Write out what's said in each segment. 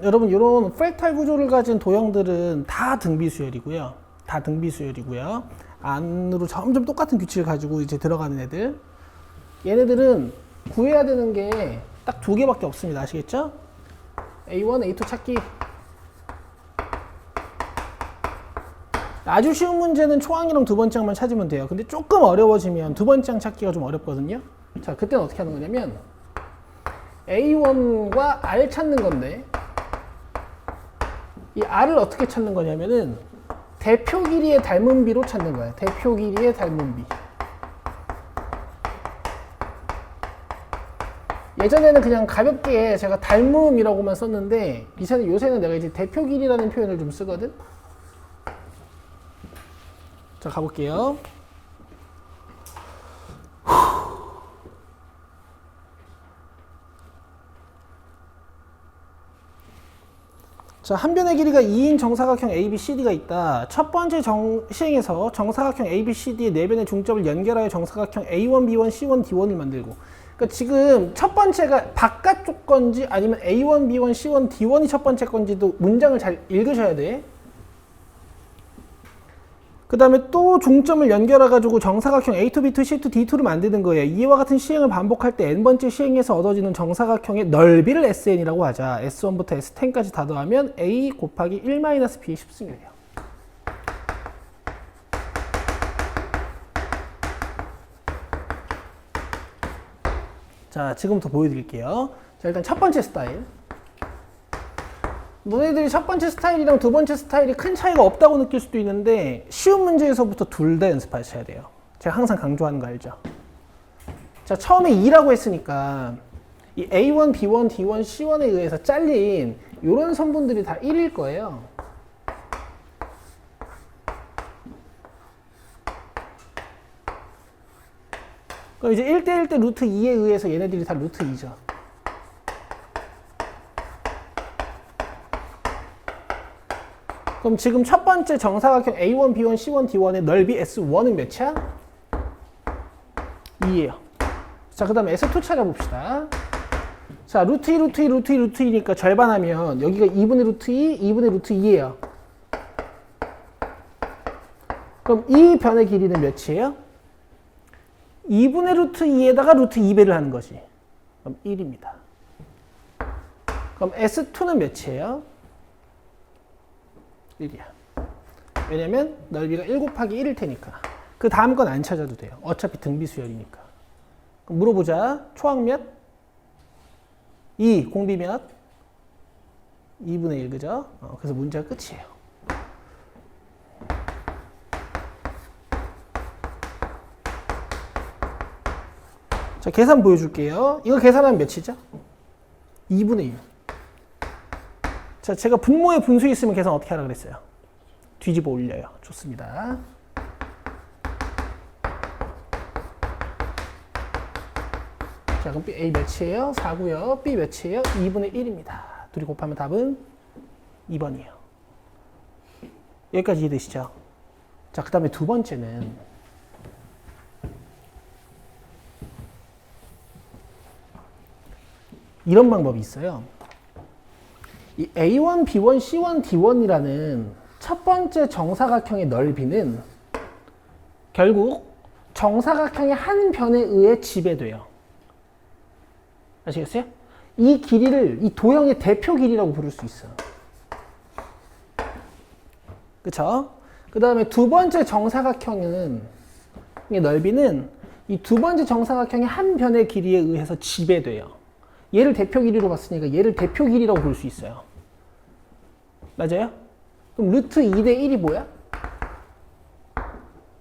여러분 이런 프랙탈 구조를 가진 도형들은 다 등비수열이고요. 다 등비수열이고요. 안으로 점점 똑같은 규칙을 가지고 이제 들어가는 애들. 얘네들은 구해야 되는 게 딱 두 개밖에 없습니다. 아시겠죠? A1, A2 찾기. 아주 쉬운 문제는 초항이랑 두 번째 항만 찾으면 돼요. 근데 조금 어려워지면 두 번째 항 찾기가 좀 어렵거든요. 자, 그때는 어떻게 하는 거냐면 A1과 R 찾는 건데 이 R을 어떻게 찾는 거냐면은 대표 길이의 닮은 비로 찾는 거예요. 대표 길이의 닮은 비. 예전에는 그냥 가볍게 제가 닮음이라고만 썼는데 요새는 내가 이제 대표 길이라는 표현을 좀 쓰거든. 자, 가볼게요. 자, 한 변의 길이가 2인 정사각형 ABCD가 있다. 첫 번째 시행에서 정사각형 ABCD의 네 변의 중점을 연결하여 정사각형 A1, B1, C1, D1을 만들고. 그러니까 지금 첫 번째가 바깥쪽 건지 아니면 A1, B1, C1, D1이 첫 번째 건지도 문장을 잘 읽으셔야 돼. 그 다음에 또 중점을 연결해가지고 정사각형 A2, B2, C2, D2를 만드는 거예요. 이와 같은 시행을 반복할 때 n번째 시행에서 얻어지는 정사각형의 넓이를 SN이라고 하자. S1부터 S10까지 다 더하면 A 곱하기 1-B의 10승이래요. 자, 지금부터 보여드릴게요. 자, 일단 첫 번째 스타일. 너네들이 첫 번째 스타일이랑 두 번째 스타일이 큰 차이가 없다고 느낄 수도 있는데 쉬운 문제에서부터 둘 다 연습하셔야 돼요. 제가 항상 강조하는 거 알죠? 자, 처음에 2라고 했으니까 이 A1, B1, D1, C1에 의해서 잘린 이런 선분들이 다 1일 거예요. 그럼 이제 1대1 대 루트 2에 의해서 얘네들이 다 루트 2죠. 그럼 지금 첫 번째 정사각형 A1, B1, C1, D1의 넓이 S1은 몇이야? 2예요. 자, 그 다음에 S2 찾아봅시다. 자, 루트 2, 루트 2, 루트 2, 루트 2니까 절반하면 여기가 2분의 루트 2, 2분의 루트 2예요. 그럼 이 변의 길이는 몇이에요? 2분의 루트 2에다가 루트 2배를 하는 거지. 그럼 1입니다. 그럼 S2는 몇이에요? 1이야. 왜냐면 넓이가 1 곱하기 1일 테니까. 그 다음 건 안 찾아도 돼요. 어차피 등비수열이니까. 그럼 물어보자. 초항 몇? 2. 공비 몇? 2분의 1, 그죠? 그래서 문제가 끝이에요. 자, 계산 보여줄게요. 이거 계산하면 몇이죠? 2분의 1. 자, 제가 분모에 분수 있으면 계산 어떻게 하라 그랬어요? 뒤집어 올려요. 좋습니다. 자, 그럼 A 몇이에요? 4고요. B 몇이에요? 2분의 1입니다. 둘이 곱하면 답은 2번이에요. 여기까지 이해되시죠? 자, 그 다음에 두 번째는 이런 방법이 있어요. 이 A1, B1, C1, D1이라는 첫 번째 정사각형의 넓이는 결국 정사각형의 한 변에 의해 지배돼요. 아시겠어요? 이 길이를 이 도형의 대표 길이라고 부를 수 있어. 그쵸? 그 다음에 두 번째 정사각형의 넓이는 이 두 번째 정사각형의 한 변의 길이에 의해서 지배돼요. 얘를 대표 길이로 봤으니까 얘를 대표 길이라고 볼 수 있어요. 맞아요? 그럼 루트 2대 1이 뭐야?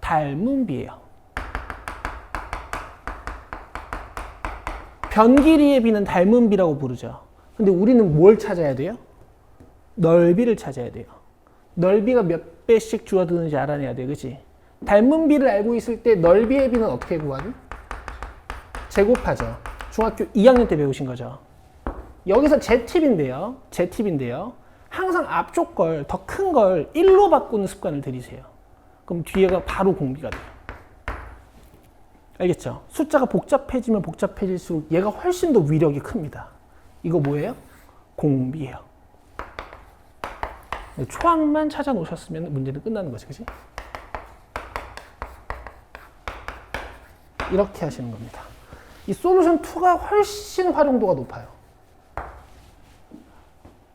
닮은 비예요. 변 길이의 비는 닮은 비라고 부르죠. 근데 우리는 뭘 찾아야 돼요? 넓이를 찾아야 돼요. 넓이가 몇 배씩 줄어드는지 알아내야 돼, 그치? 닮은 비를 알고 있을 때 넓이의 비는 어떻게 구하니? 제곱하죠. 중학교 2학년 때 배우신 거죠. 여기서 제 팁인데요. 항상 앞쪽 걸, 더 큰 걸 1로 바꾸는 습관을 들이세요. 그럼 뒤에가 바로 공비가 돼요. 알겠죠? 숫자가 복잡해지면 복잡해질수록 얘가 훨씬 더 위력이 큽니다. 이거 뭐예요? 공비예요. 초항만 찾아 놓으셨으면 문제는 끝나는 거지, 그치? 이렇게 하시는 겁니다. 이 솔루션 2가 훨씬 활용도가 높아요.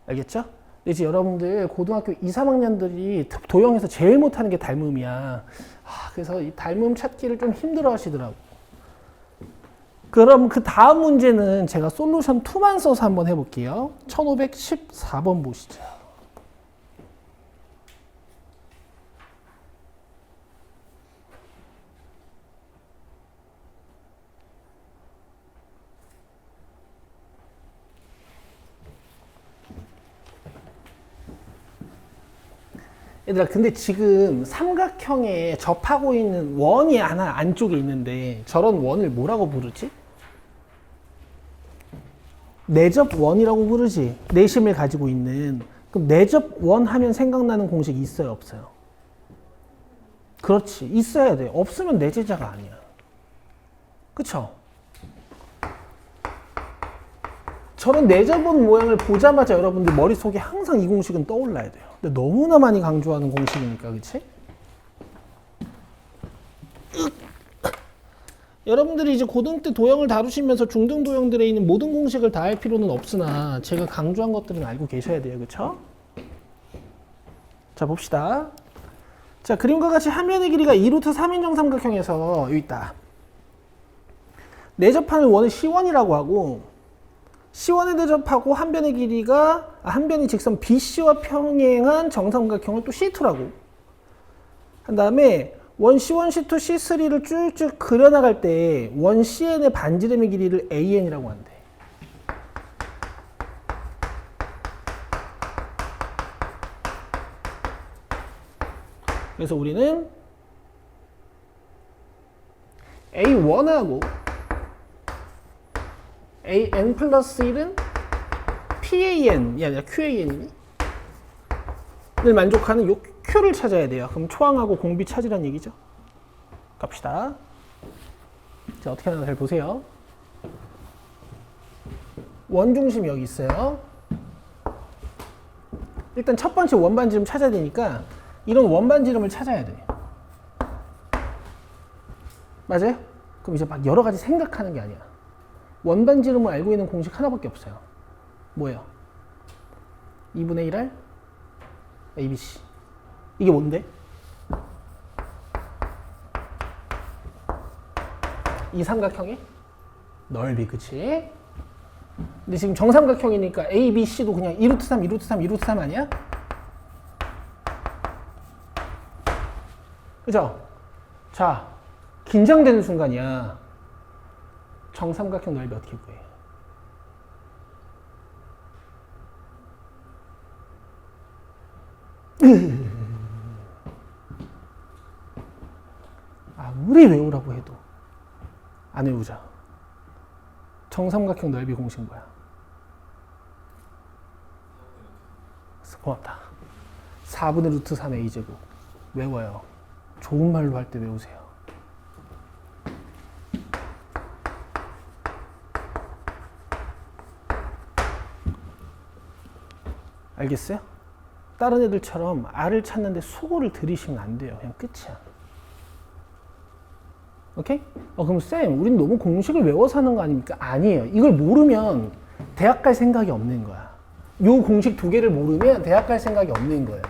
알겠죠? 이제 여러분들 고등학교 2, 3학년들이 도형에서 제일 못하는 게 닮음이야. 그래서 이 닮음 찾기를 좀 힘들어 하시더라고. 그럼 그 다음 문제는 제가 솔루션 2만 써서 한번 해볼게요. 1514번 보시죠. 얘들아, 근데 지금 삼각형에 접하고 있는 원이 하나 안쪽에 있는데 저런 원을 뭐라고 부르지? 내접원이라고 부르지. 내심을 가지고 있는. 그럼 내접원 하면 생각나는 공식이 있어요, 없어요? 그렇지, 있어야 돼. 없으면 내 제자가 아니야. 그쵸? 저런 내접원 모양을 보자마자 여러분들 머릿속에 항상 이 공식은 떠올라야 돼요. 근데 너무나 많이 강조하는 공식이니까, 그치? 여러분들이 이제 고등 때 도형을 다루시면서 중등 도형들에 있는 모든 공식을 다 할 필요는 없으나 제가 강조한 것들은 알고 계셔야 돼요. 그쵸? 자, 봅시다. 자, 그림과 같이 한 면의 길이가 2루트 3인정 삼각형에서 여기 있다. 내접하는 원을 C1이라고 하고 C1에 대접하고 한 변의 길이가 한 변의 직선 BC와 평행한 정삼각형을 또 C2라고 한 다음에 원 C1, C2, C3를 쭉쭉 그려나갈 때 원 CN의 반지름의 길이를 AN이라고 한대. 그래서 우리는 A1하고 AN 플러스 1은 PAN이 아니라 QAN을 만족하는 요 Q를 찾아야 돼요. 그럼 초항하고 공비 찾으란 얘기죠. 갑시다. 자, 어떻게 하나 잘 보세요. 원중심이 여기 있어요. 일단 첫 번째 원반지름 찾아야 되니까 이런 원반지름을 찾아야 돼. 맞아요? 그럼 이제 막 여러 가지 생각하는 게 아니야. 원반지름을 알고 있는 공식 하나밖에 없어요. 뭐예요? 2분의 1R ABC. 이게 뭔데? 이 삼각형의 넓이, 그치? 근데 지금 정삼각형이니까 ABC도 그냥 2루트 3, 2루트 3, 2루트 3 아니야? 그죠? 자, 긴장되는 순간이야. 정삼각형 넓이 어떻게 구해? 아무리 외우라고 해도 안 외우자. 정삼각형 넓이 공식 뭐야? 고맙다. 4분의 루트 3의 a제곱. 외워요. 좋은 말로 할 때 외우세요. 알겠어요? 다른 애들처럼 R을 찾는데 수고를 들이시면 안 돼요. 그냥 끝이야. 오케이? 그럼 쌤, 우린 너무 공식을 외워서 하는 거 아닙니까? 아니에요. 이걸 모르면 대학 갈 생각이 없는 거야. 요 공식 두 개를 모르면 대학 갈 생각이 없는 거예요.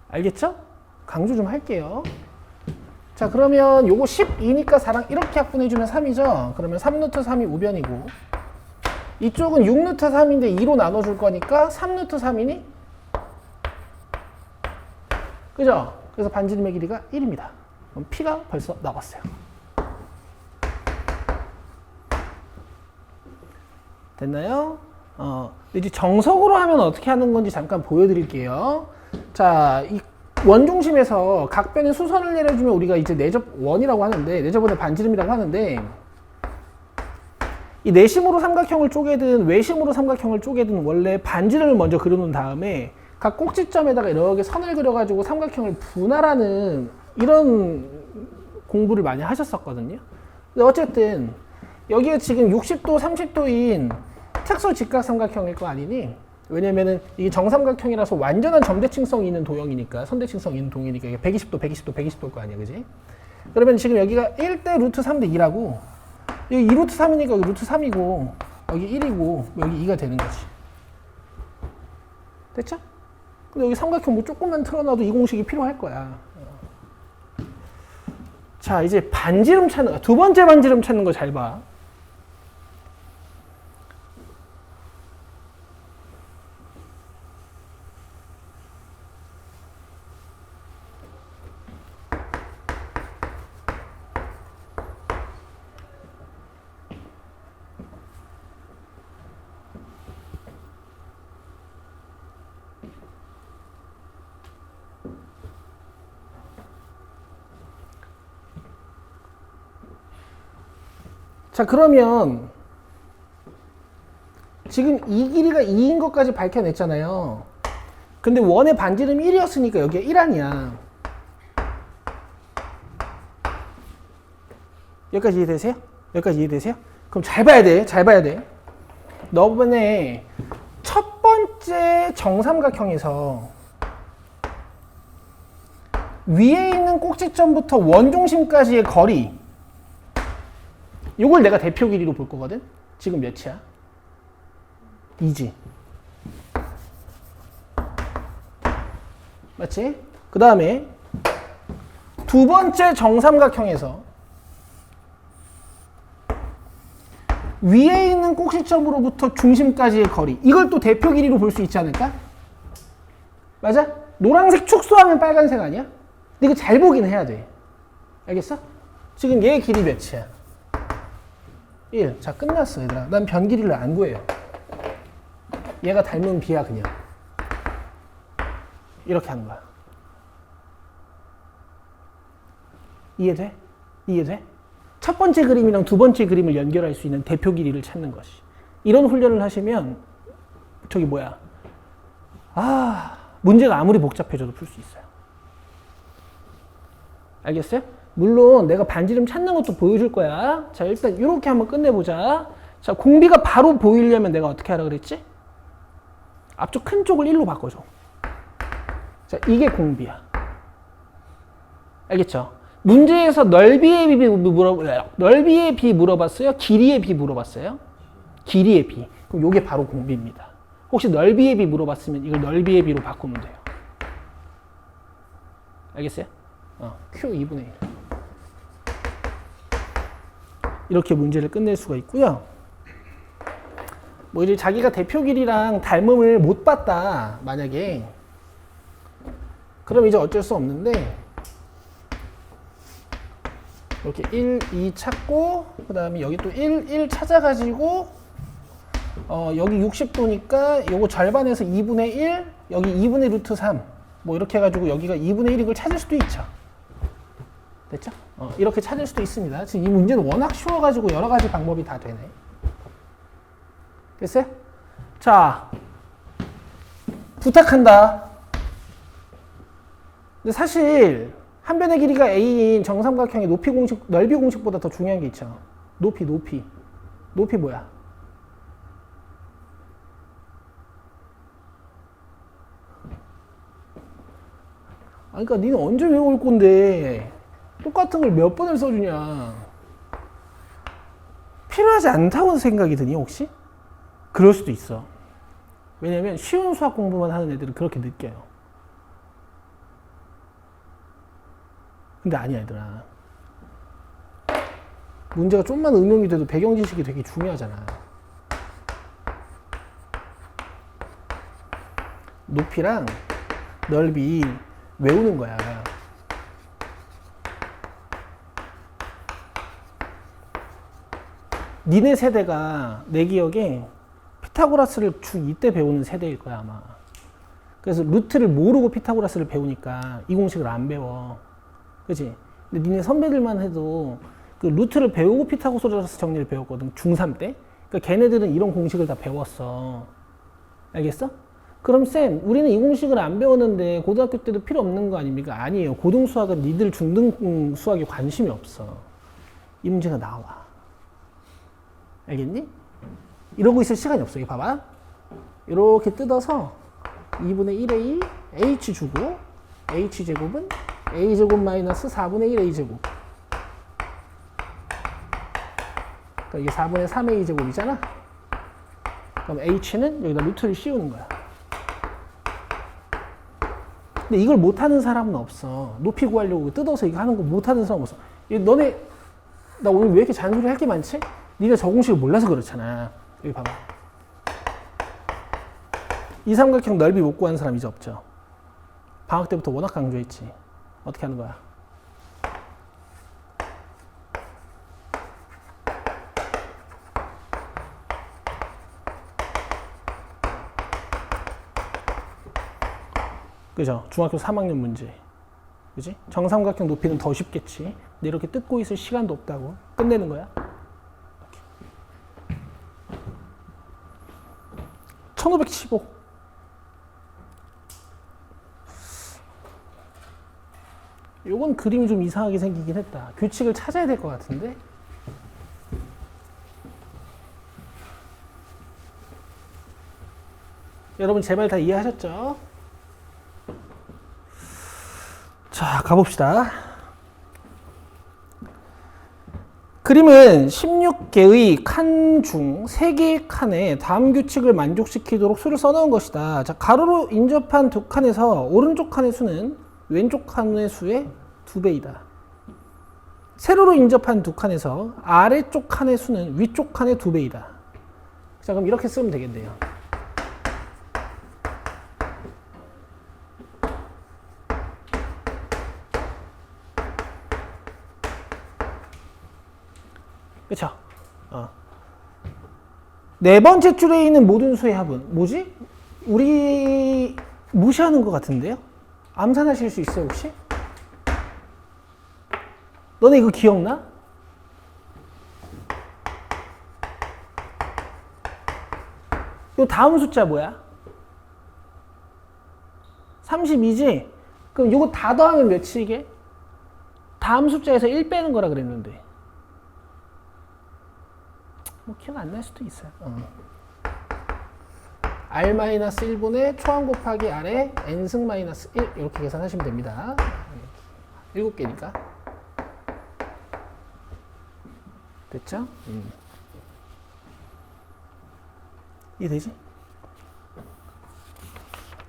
알겠죠? 강조 좀 할게요. 자, 그러면 요거 12니까 4랑 이렇게 약분해주면 3이죠? 그러면 3루트 3이 우변이고 이쪽은 6루트 3인데 2로 나눠줄 거니까 3루트 3이니? 그죠? 그래서 반지름의 길이가 1입니다. 그럼 P가 벌써 나왔어요. 됐나요? 이제 정석으로 하면 어떻게 하는 건지 잠깐 보여드릴게요. 자, 이 원중심에서 각변에 수선을 내려주면 우리가 이제 내접원이라고 하는데, 내접원의 반지름이라고 하는데, 이 내심으로 삼각형을 쪼개든 외심으로 삼각형을 쪼개든 원래 반지름을 먼저 그려놓은 다음에 각 꼭지점에다가 이렇게 선을 그려가지고 삼각형을 분할하는 이런 공부를 많이 하셨었거든요. 근데 어쨌든 여기에 지금 60도, 30도인 특수 직각삼각형일 거 아니니? 왜냐면은 이게 정삼각형이라서 완전한 점대칭성이 있는 도형이니까, 선대칭성이 있는 도형이니까 이게 120도, 120도, 120도일 거 아니야, 그지? 그러면 지금 여기가 1대 루트 3대 2라고, 여기 2루트 3이니까 여기 루트 3이고, 여기 1이고, 여기 2가 되는 거지. 됐죠? 근데 여기 삼각형 뭐 조금만 틀어놔도 이 공식이 필요할 거야. 자, 이제 반지름 찾는 거, 두 번째 반지름 찾는 거 잘 봐. 자, 그러면 지금 이 길이가 2인 것까지 밝혀냈잖아요. 근데 원의 반지름이 1이었으니까 여기가 1아니야. 여기까지 이해되세요? 여기까지 이해되세요? 그럼 잘 봐야 돼. 잘 봐야 돼. 너번에 첫 번째 정삼각형에서 위에 있는 꼭지점부터 원중심까지의 거리, 요걸 내가 대표 길이로 볼 거거든? 지금 몇이야? 2지. 맞지? 그 다음에 두 번째 정삼각형에서 위에 있는 꼭지점으로부터 중심까지의 거리, 이걸 또 대표 길이로 볼 수 있지 않을까? 맞아? 노란색 축소하면 빨간색 아니야? 근데 이거 잘 보긴 해야 돼. 알겠어? 지금 얘 길이 몇이야? 1. 자, 끝났어, 얘들아. 난 변 길이를 안 구해요. 얘가 닮은 B야, 그냥. 이렇게 하는 거야. 이해돼? 이해돼? 첫 번째 그림이랑 두 번째 그림을 연결할 수 있는 대표 길이를 찾는 것이. 이런 훈련을 하시면, 저기 뭐야. 문제가 아무리 복잡해져도 풀 수 있어요. 알겠어요? 물론 내가 반지름 찾는 것도 보여줄 거야. 자, 일단 이렇게 한번 끝내보자. 자, 공비가 바로 보이려면 내가 어떻게 하라 그랬지? 앞쪽 큰 쪽을 1로 바꿔줘. 자, 이게 공비야. 알겠죠? 문제에서 넓이의 B 물어봤어요? 길이의 B 물어봤어요? 길이의 B. 그럼 이게 바로 공비입니다. 혹시 넓이의 B 물어봤으면 이걸 넓이의 B로 바꾸면 돼요. 알겠어요? Q 2분의 1. 이렇게 문제를 끝낼 수가 있고요. 뭐 이제 자기가 대표 길이랑 닮음을 못 봤다, 만약에. 그럼 이제 어쩔 수 없는데, 이렇게 1, 2 찾고, 그 다음에 여기 또 1 찾아가지고, 여기 60도니까 요거 절반에서 2분의 1, 여기 2분의 루트 3. 뭐 이렇게 해가지고 여기가 2분의 1인 걸 찾을 수도 있죠. 됐죠? 이렇게 찾을 수도 있습니다. 지금 이 문제는 워낙 쉬워가지고 여러 가지 방법이 다 되네. 됐어요? 자, 부탁한다. 근데 사실 한 변의 길이가 a인 정삼각형의 높이 공식, 넓이 공식보다 더 중요한 게 있죠. 높이. 높이 뭐야? 그러니까 니는 언제 외울 건데 똑같은 걸 몇 번을 써주냐. 필요하지 않다고 생각이 드니 혹시? 그럴 수도 있어. 왜냐면 쉬운 수학 공부만 하는 애들은 그렇게 느껴요. 근데 아니야, 얘들아. 문제가 좀만 응용이 돼도 배경 지식이 되게 중요하잖아. 높이랑 넓이 외우는 거야. 니네 세대가 내 기억에 피타고라스를 중2 때 배우는 세대일 거야, 아마. 그래서 루트를 모르고 피타고라스를 배우니까 이 공식을 안 배워. 그치? 근데 니네 선배들만 해도 그 루트를 배우고 피타고라스 정리를 배웠거든, 중3 때. 그러니까 걔네들은 이런 공식을 다 배웠어. 알겠어? 그럼 쌤, 우리는 이 공식을 안 배웠는데 고등학교 때도 필요 없는 거 아닙니까? 아니에요. 고등수학은 니들 중등 수학에 관심이 없어. 이 문제가 나와. 알겠니? 이러고 있을 시간이 없어. 이거 봐봐. 이렇게 뜯어서 2분의 1a h 주고 h제곱은 a제곱 마이너스 4분의 1 a제곱. 그러니까 이게 4분의 3 a제곱이잖아. 그럼 h는 여기다 루트를 씌우는 거야. 근데 이걸 못하는 사람은 없어. 높이 구하려고 뜯어서 이거 하는 거 못하는 사람 없어. 너네 나 오늘 왜 이렇게 잔소리 할 게 많지? 니네 저 공식을 몰라서 그렇잖아. 여기 봐봐. 이 삼각형 넓이 못 구하는 사람 이제 없죠. 방학 때부터 워낙 강조했지. 어떻게 하는 거야? 그죠? 중학교 3학년 문제. 그지? 정삼각형 높이는 더 쉽겠지. 근데 이렇게 뜯고 있을 시간도 없다고. 끝내는 거야. 1515. 요건 그림이 좀 이상하게 생기긴 했다. 규칙을 찾아야 될 것 같은데. 여러분 제발 다 이해하셨죠? 자, 가봅시다. 그림은 16개의 칸 중 3개의 칸에 다음 규칙을 만족시키도록 수를 써놓은 것이다. 자, 가로로 인접한 두 칸에서 오른쪽 칸의 수는 왼쪽 칸의 수의 2배이다. 세로로 인접한 두 칸에서 아래쪽 칸의 수는 위쪽 칸의 2배이다. 자, 그럼 이렇게 쓰면 되겠네요. 그쵸? 네 번째 줄에 있는 모든 수의 합은 뭐지? 우리 무시하는 것 같은데요? 암산하실 수 있어요 혹시? 너네 이거 기억나? 이 다음 숫자 뭐야? 32지? 그럼 이거 다 더하면 몇이게? 다음 숫자에서 1 빼는 거라 그랬는데. 뭐 기억 안 날 수도 있어요. R-1분의 초항 곱하기 R에 N승 마이너스 1 이렇게 계산하시면 됩니다. 7개니까. 됐죠? 이해되지?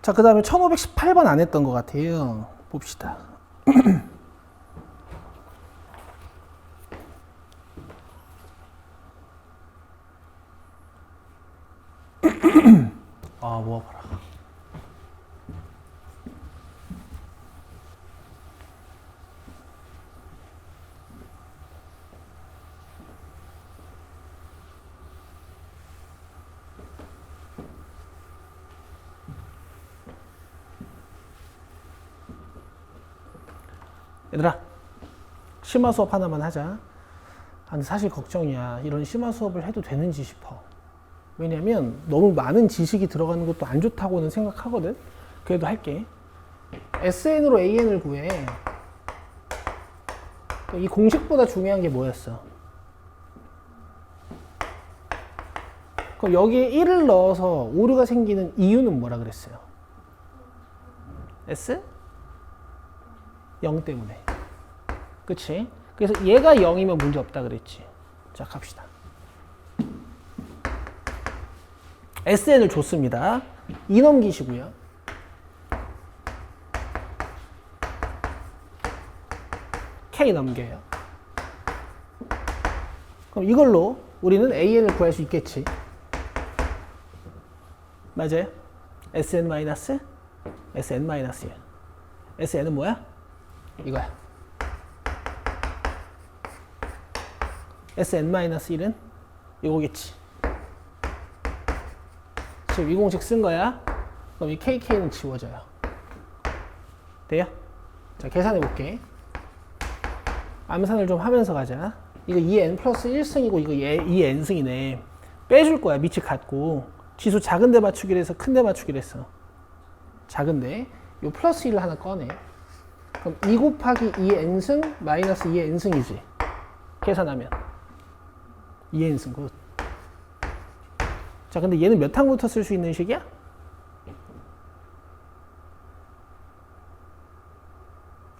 자, 그 다음에 1518번 안 했던 것 같아요. 봅시다. 아, 모아봐라. 얘들아, 심화 수업 하나만 하자. 근데 사실 걱정이야. 이런 심화 수업을 해도 되는지 싶어. 왜냐면 너무 많은 지식이 들어가는 것도 안 좋다고는 생각하거든. 그래도 할게. SN으로 AN을 구해. 이 공식보다 중요한 게 뭐였어? 그럼 여기에 1을 넣어서 오류가 생기는 이유는 뭐라 그랬어요? S? 0 때문에. 그치? 그래서 얘가 0이면 문제 없다 그랬지. 자, 갑시다. SN을 줬습니다. 2 넘기시고요. K 넘겨요. 그럼 이걸로 우리는 AN을 구할 수 있겠지. 맞아요? SN 마이너스 SN 마이너스 1. SN은 뭐야? 이거야. SN 마이너스 1은 이거겠지. 지금 이 공식 쓴 거야. 그럼 이 KK는 지워져요. 돼요? 자, 계산해 볼게. 암산을 좀 하면서 가자. 이거 2n 플러스 1승이고 이거 2n승이네. 빼줄 거야. 밑이 같고. 지수 작은데 맞추기로 해서 큰데 맞추기로 했어. 작은데 요 플러스 1을 하나 꺼내. 그럼 2 곱하기 2n승 마이너스 2n승이지. 계산하면 2n승 굿. 자, 근데 얘는 몇 항부터 쓸 수 있는 식이야?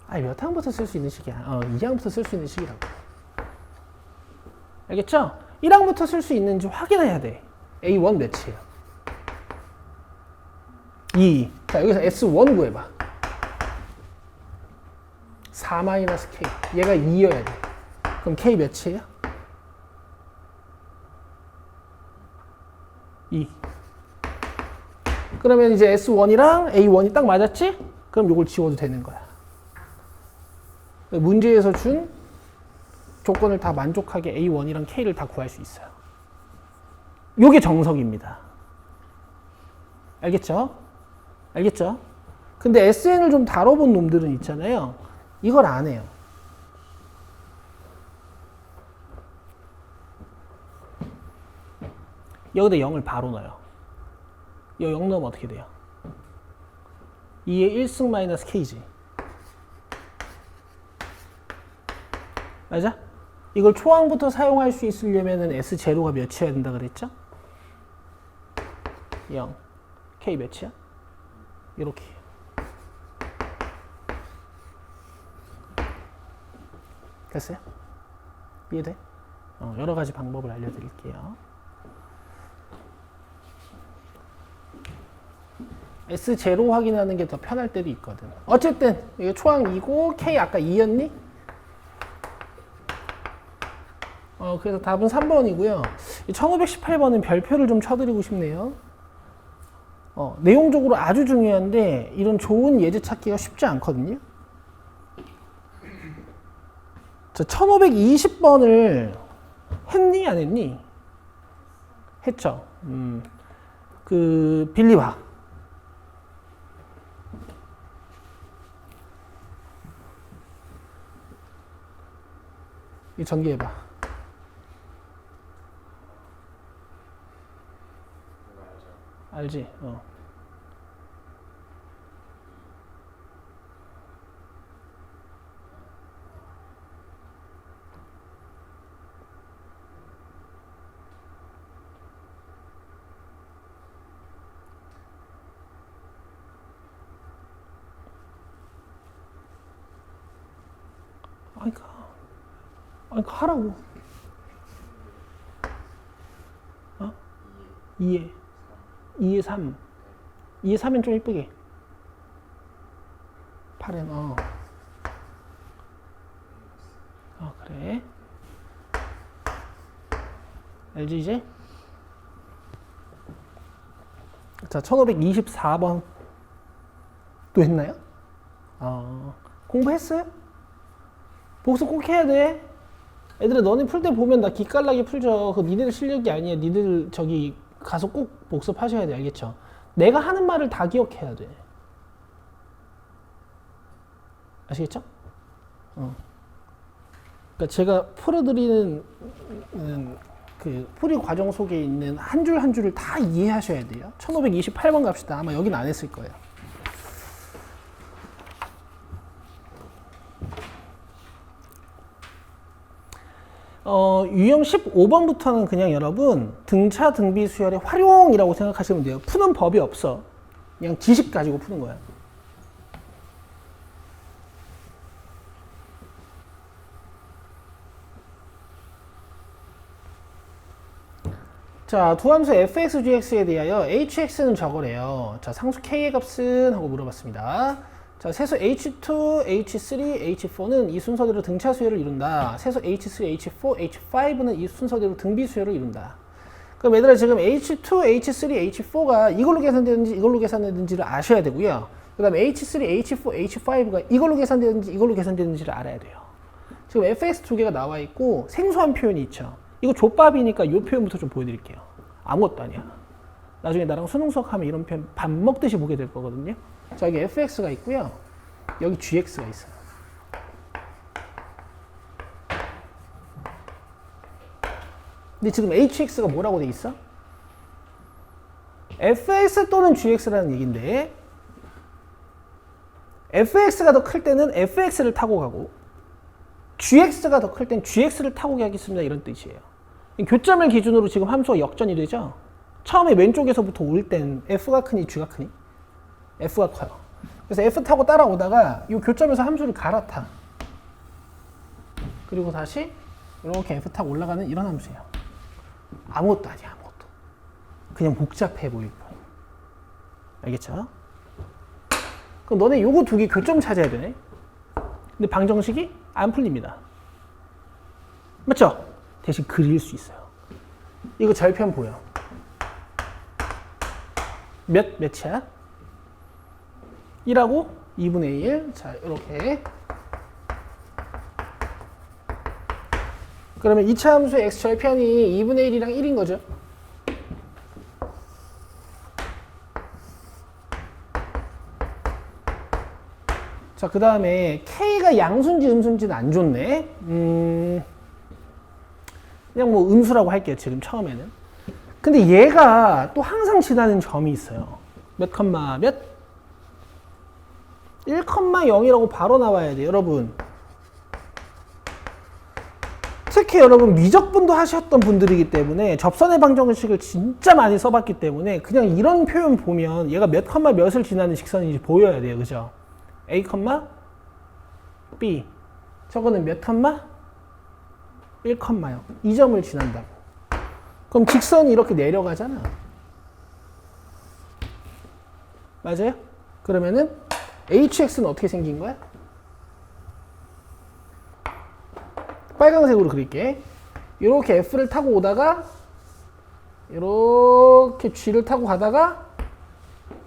아니, 몇 항부터 쓸 수 있는 식이야? 2항부터 쓸 수 있는 식이라고. 알겠죠? 1항부터 쓸 수 있는지 확인해야 돼. A1 몇이에요? 2. 자, 여기서 S1 구해봐. 4-K. 얘가 2여야 돼. 그럼 K 몇이에요? 2. 그러면 이제 S1이랑 A1이 딱 맞았지? 그럼 이걸 지워도 되는 거야. 문제에서 준 조건을 다 만족하게 A1이랑 K를 다 구할 수 있어요. 요게 정석입니다. 알겠죠? 알겠죠? 근데 SN을 좀 다뤄본 놈들은 있잖아요. 이걸 안 해요. 여기다 0을 바로 넣어요. 여 0 넣으면 어떻게 돼요? 2의 1승 마이너스 K지. 맞아? 이걸 초항부터 사용할 수 있으려면 S0가 몇이어야 된다 그랬죠? 0. K 몇이야? 이렇게. 됐어요? 이해돼? 여러 가지 방법을 알려드릴게요. S0 확인하는 게 더 편할 때도 있거든. 어쨌든 이게 초항 2고 K 아까 2였니? 그래서 답은 3번이고요. 1518번은 별표를 좀 쳐드리고 싶네요. 내용적으로 아주 중요한데 이런 좋은 예제 찾기가 쉽지 않거든요. 자, 1520번을 했니? 안 했니? 했죠. 빌리봐. 이 전개해봐. 알지? 그러니까 하라고. 2에 3. 2에 3은 좀 이쁘게. 8은 그래. 알지 이제? 자, 1524번 또 했나요? 공부했어요? 복습 꼭 해야 돼. 애들아, 너네 풀 때 보면 나 기깔나게 풀죠. 그거 니들 실력이 아니야. 니들 저기 가서 꼭 복습하셔야 돼. 알겠죠? 내가 하는 말을 다 기억해야 돼. 아시겠죠? 그러니까 제가 풀어드리는 그 풀이 과정 속에 있는 한 줄 한 줄을 다 이해하셔야 돼요. 1528번 갑시다. 아마 여긴 안 했을 거예요. 유형 15번부터는 그냥 여러분 등차 등비 수열의 활용이라고 생각하시면 돼요. 푸는 법이 없어. 그냥 지식 가지고 푸는 거야. 자, 두 함수 fx, gx에 대하여 hx는 저거래요. 자, 상수 k의 값은? 하고 물어봤습니다. 자, 세수 h2, h3, h4는 이 순서대로 등차 수열을 이룬다. 세수 h3, h4, h5는 이 순서대로 등비 수열을 이룬다. 그럼 얘들아, 지금 h2, h3, h4가 이걸로 계산되는지 이걸로 계산되는지를 아셔야 되고요. 그 다음에 h3, h4, h5가 이걸로 계산되는지 이걸로 계산되는지를 알아야 돼요. 지금 fx 두 개가 나와 있고 생소한 표현이 있죠. 이거 족밥이니까 이 표현부터 좀 보여드릴게요. 아무것도 아니야. 나중에 나랑 수능 수학하면 이런 표현 밥 먹듯이 보게 될 거거든요. 자, 여기 fx가 있고요. 여기 gx가 있어요. 근데 지금 hx가 뭐라고 돼 있어? fx 또는 gx라는 얘기인데 fx가 더 클 때는 fx를 타고 가고 gx가 더 클 땐 gx를 타고 가겠습니다. 이런 뜻이에요. 교점을 기준으로 지금 함수가 역전이 되죠? 처음에 왼쪽에서부터 올 땐 F가 크니 G가 크니? F가 커요. 그래서 F 타고 따라오다가 이 교점에서 함수를 갈아타. 그리고 다시 이렇게 F 타고 올라가는 이런 함수예요. 아무것도 아니야, 아무것도. 그냥 복잡해 보일 뿐. 알겠죠? 그럼 너네 요거 두 개 교점 찾아야 되네. 근데 방정식이 안 풀립니다. 맞죠? 대신 그릴 수 있어요. 이거 절편 보여. 몇이야? 1하고 2분의 1. 자, 이렇게. 그러면 2차 함수의 x 절편이 2분의 1이랑 1인 거죠. 자, 그 다음에 k가 양수인지 음수인지는 안 좋네. 그냥 뭐 음수라고 할게요, 지금 처음에는. 근데 얘가 또 항상 지나는 점이 있어요. 몇 컴마 몇? 1,0이라고 바로 나와야 돼요, 여러분. 특히 여러분 미적분도 하셨던 분들이기 때문에 접선의 방정식을 진짜 많이 써봤기 때문에 그냥 이런 표현 보면 얘가 몇 컴마 몇을 지나는 직선인지 보여야 돼요, 그죠? A, B. 저거는 몇 컴마? 1,0. 이 점을 지난다고. 그럼 직선이 이렇게 내려가잖아. 맞아요? 그러면은 HX는 어떻게 생긴 거야? 빨간색으로 그릴게. 이렇게 F를 타고 오다가 이렇게 G를 타고 가다가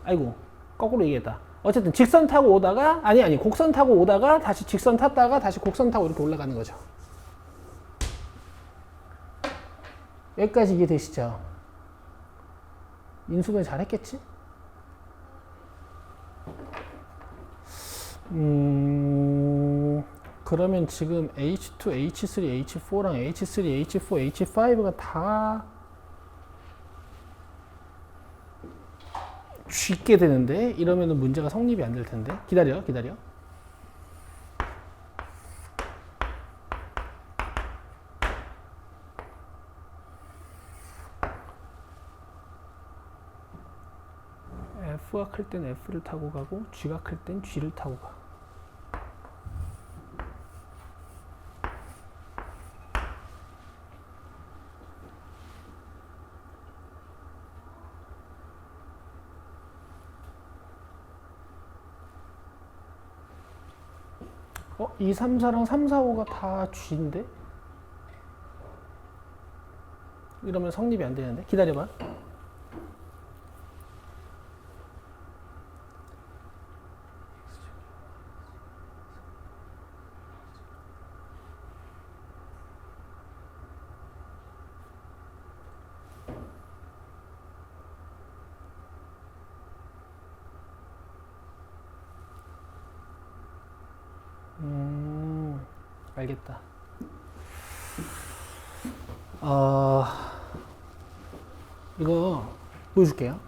아이고 거꾸로 얘기했다. 어쨌든 직선 타고 오다가 아니 곡선 타고 오다가 다시 직선 탔다가 다시 곡선 타고 이렇게 올라가는 거죠. 여기까지 이해되시죠? 인수분해 잘했겠지? 그러면 지금 H2, H3, H4랑 H3, H4, H5가 다 쥐게 되는데 이러면은 문제가 성립이 안 될 텐데. 기다려. F가 클 땐 F를 타고 가고 G가 클 땐 G를 타고 가. 어? 2, 3, 4랑 3, 4, 5가 다 G인데? 이러면 성립이 안 되는데? 기다려봐. 알겠다. 이거 보여줄게요.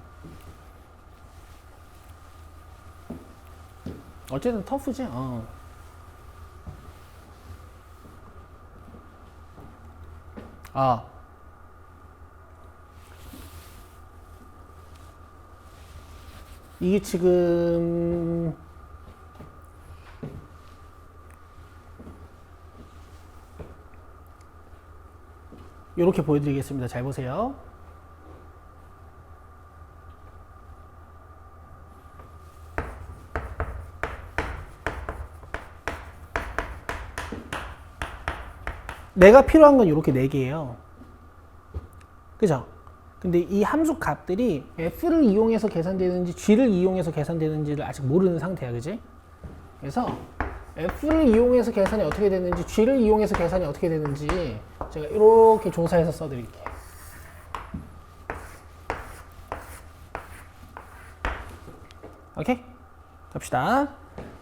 어쨌든 터프지? 이게 지금 이렇게 보여드리겠습니다. 잘 보세요. 내가 필요한 건 이렇게 4개예요. 그죠? 근데 이 함수 값들이 F를 이용해서 계산되는지 G를 이용해서 계산되는지를 아직 모르는 상태야. 그지? 그래서 F를 이용해서 계산이 어떻게 되는지 G를 이용해서 계산이 어떻게 되는지 제가 이렇게 조사해서 써드릴게요. 오케이? 갑시다.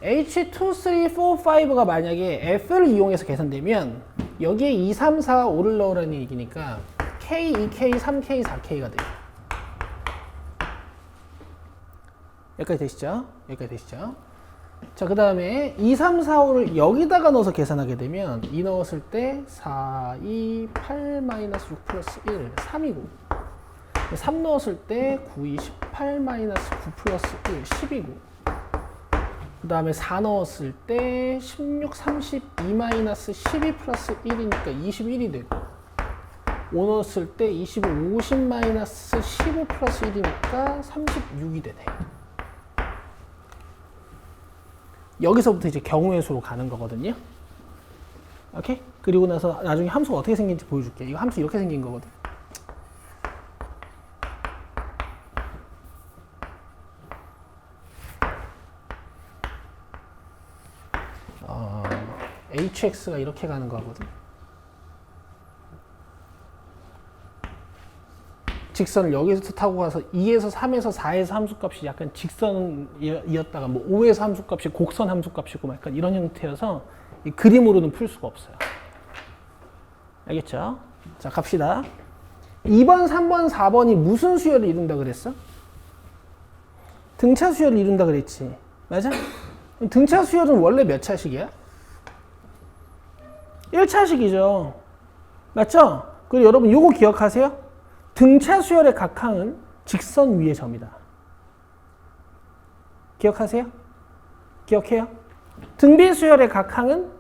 H2, 3, 4, 5가 만약에 F를 이용해서 계산되면 여기에 2, 3, 4, 5를 넣으라는 얘기니까 K, 2K, 3K, 4K가 돼요. 여기까지 되시죠? 자, 그 다음에 2, 3, 4, 5를 여기다가 넣어서 계산하게 되면 2 넣었을 때 4, 2, 8, 마이너스 6 플러스 1, 3이고 3 넣었을 때 9, 2, 18 마이너스 9 플러스 1, 12고. 그 다음에 4 넣었을 때 16, 32 마이너스 12 플러스 1이니까 21이 되고. 5 넣었을 때 25, 50 마이너스 15 플러스 1이니까 36이 되네. 여기서부터 이제 경우의 수로 가는 거거든요. 오케이? 그리고 나서 나중에 함수가 어떻게 생긴지 보여줄게. 이거 함수 이렇게 생긴 거거든. hx가 이렇게 가는 거거든. 직선을 여기서 타고 가서 2에서 3에서 4에서 함수값이 약간 직선이었다가 뭐 5에서 함수값이 곡선 함수값이고 막 약간 이런 형태여서 이 그림으로는 풀 수가 없어요. 알겠죠? 자, 갑시다. 2번, 3번, 4번이 무슨 수열을 이룬다 그랬어? 등차 수열을 이룬다 그랬지. 맞아? 등차 수열은 원래 몇 차식이야? 1차식이죠. 맞죠? 그리고 여러분 요거 기억하세요? 등차 수열의 각항은 직선 위의 점이다. 기억하세요? 기억해요? 등비 수열의 각항은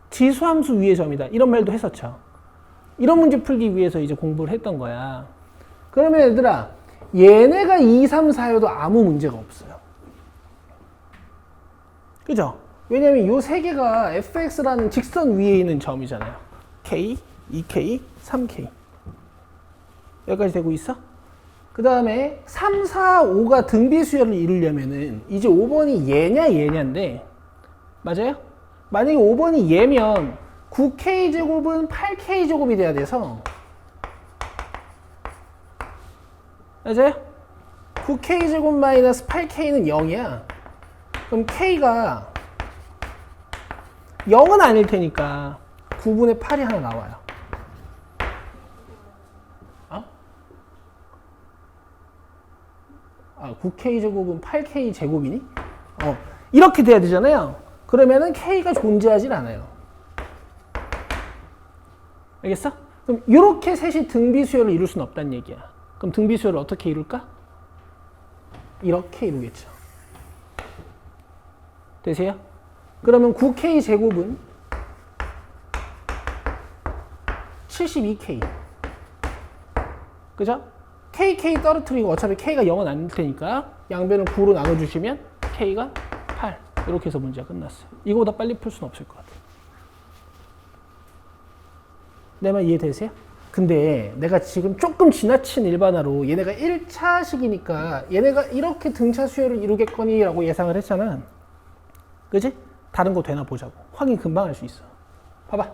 지수함수 위의 점이다. 이런 말도 했었죠. 이런 문제 풀기 위해서 이제 공부를 했던 거야. 그러면 얘들아, 얘네가 2, 3, 4여도 아무 문제가 없어요. 그죠? 왜냐면 요 세 개가 fx라는 직선 위에 있는 점이잖아요. k, 2k, 3k. 여기까지 되고 있어? 그 다음에 3, 4, 5가 등비 수열을 이루려면은 이제 5번이 얘냐 얘냐인데, 맞아요? 만약에 5번이 얘면 9k제곱은 8k제곱이 돼야 돼서, 맞아요? 9k제곱 마이너스 8k는 0이야. 그럼 k가 0은 아닐 테니까 9분의 8이 하나 나와요. 어? 9k제곱은 8k제곱이니? 이렇게 돼야 되잖아요. 그러면은 k가 존재하진 않아요. 알겠어? 그럼 이렇게 셋이 등비수열을 이룰 수는 없다는 얘기야. 그럼 등비수열을 어떻게 이룰까? 이렇게 이루겠죠. 되세요? 그러면 9k제곱은 72k. 그죠? kk 떨어뜨리고 어차피 k가 0은 아닐 테니까 양변을 9로 나눠주시면 k가 8. 이렇게 해서 문제가 끝났어요. 이거보다 빨리 풀 수는 없을 것 같아요. 내 말 이해되세요? 근데 내가 지금 조금 지나친 일반화로 얘네가 1차식이니까 얘네가 이렇게 등차 수열을 이루겠거니 라고 예상을 했잖아. 그지? 다른 거 되나 보자고. 확인 금방 할 수 있어. 봐봐.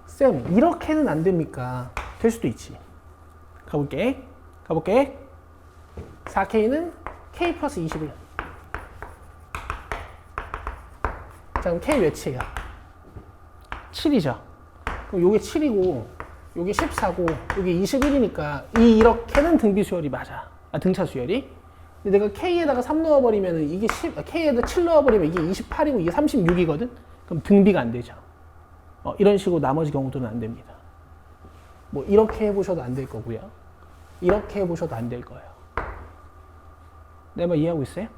쌤, 이렇게는 안 됩니까? 될 수도 있지. 가볼게. 4K는 K 플러스 21. 자, 그럼 K 몇이에요? 7이죠. 그럼 요게 7이고, 요게 14고, 요게 21이니까 이렇게는 등비 수열이 맞아. 등차 수열이. 근데 내가 K에다가 3 넣어버리면 이게 K에다 7 넣어버리면 이게 28이고 이게 36이거든? 그럼 등비가 안 되죠. 이런 식으로 나머지 경우들은 안 됩니다. 뭐 이렇게 해보셔도 안 될 거고요. 이렇게 해보셔도 안 될 거예요. 내 말 이해하고 있어요?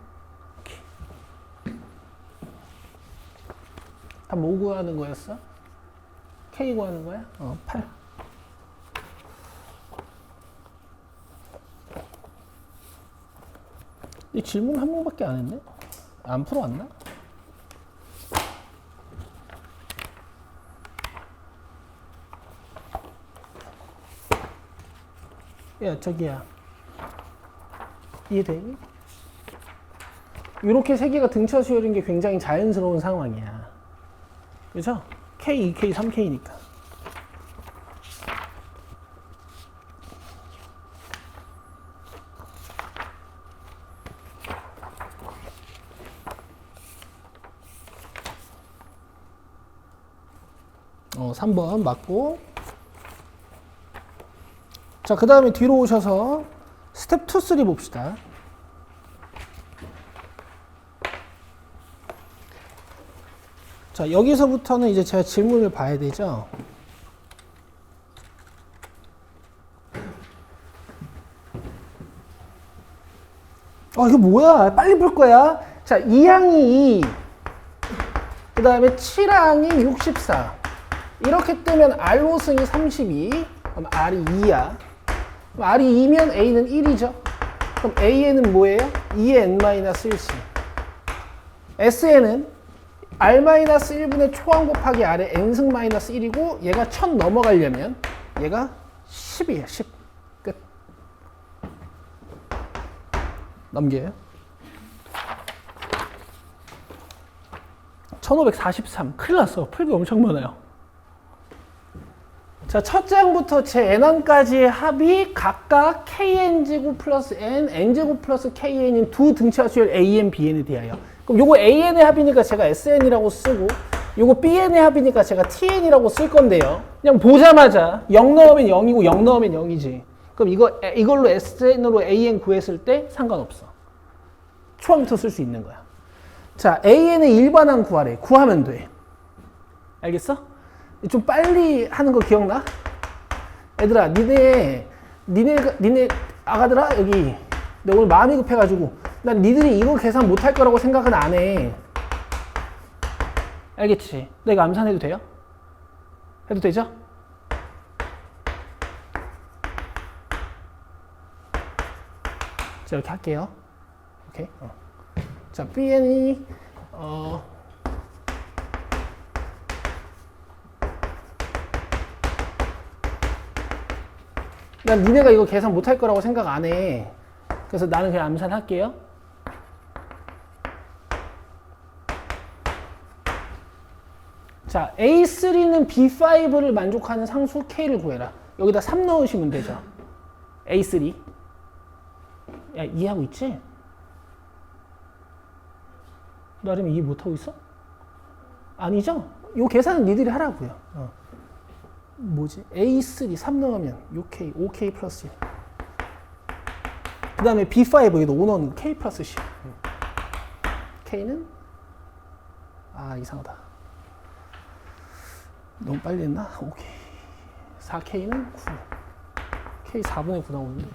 오케이. 다 뭐 구하는 거였어? K 구하는 거야? 8. 이 질문 한 번밖에 안 했네? 안 풀어왔나? 야, 저기야. 이해되니? 이렇게 세 개가 등차 수열인 게 굉장히 자연스러운 상황이야. 그죠? K, 2K, 3K니까. 어, 3번 맞고. 자, 그 다음에 뒤로 오셔서 스텝 2, 3 봅시다. 자, 여기서부터는 이제 제가 질문을 봐야 되죠. 이거 뭐야? 빨리 풀 거야. 자, 2항이 2. 그 다음에 7항이 64. 이렇게 뜨면 R호승이 32. 그럼 R이 2야. 그럼 R이 2면 A는 1이죠. 그럼 AN은 뭐예요? 2의 N-1씩. SN은 R-1분의 초항 곱하기 R의 N승 마이너스 1이고 얘가 1000 넘어가려면 얘가 10이에요. 10. 끝. 넘겨요. 1543. 큰일 났어. 풀기 엄청 많아요. 자, 첫 장부터 제 N1까지의 합이 각각 KN제곱 플러스 N, N제곱 플러스 KN인 두 등차수열 AN, BN에 대하여. 그럼 요거 AN의 합이니까 제가 SN이라고 쓰고, 요거 BN의 합이니까 제가 TN이라고 쓸 건데요. 그냥 보자마자 0 넣으면 0이고 0 넣으면 0이지. 그럼 이걸로 SN으로 AN 구했을 때 상관없어. 초항부터 쓸 수 있는 거야. 자, AN의 일반항 구하래. 구하면 돼. 알겠어? 좀 빨리 하는 거 기억나? 얘들아, 니네 아가들아, 여기. 내가 오늘 마음이 급해가지고. 난 니들이 이거 계산 못할 거라고 생각은 안 해. 알겠지? 내가 암산해도 돼요? 해도 되죠? 자, 이렇게 할게요. 오케이? 자, BN이, 난 니네가 이거 계산 못할 거라고 생각 안 해. 그래서 나는 그냥 암산할게요. 자, A3는 B5를 만족하는 상수 K를 구해라. 여기다 3 넣으시면 되죠. A3. 야, 이해하고 있지? 나름 이해 못하고 있어? 아니죠? 이 계산은 니들이 하라고요. 뭐지? A3 3 넣으면 6K, 5K 플러스 1. 그 다음에 B5 여기다 5 넣는 거 K 플러스 10. K는 이상하다. 너무 빨리 했나? 오케이. 4K는 9. K 4분의 9 나오는데.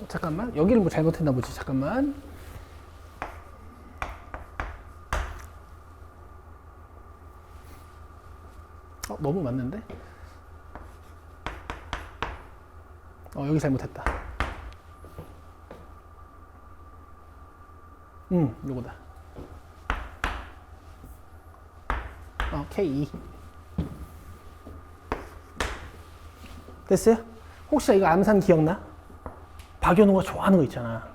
잠깐만. 여기를 뭐 잘못했나 보지. 잠깐만. 너무 맞는데? 여기 잘못했다. 요거다. K2. 됐어요? 혹시 이거 암산 기억나? 박연호가 좋아하는 거 있잖아.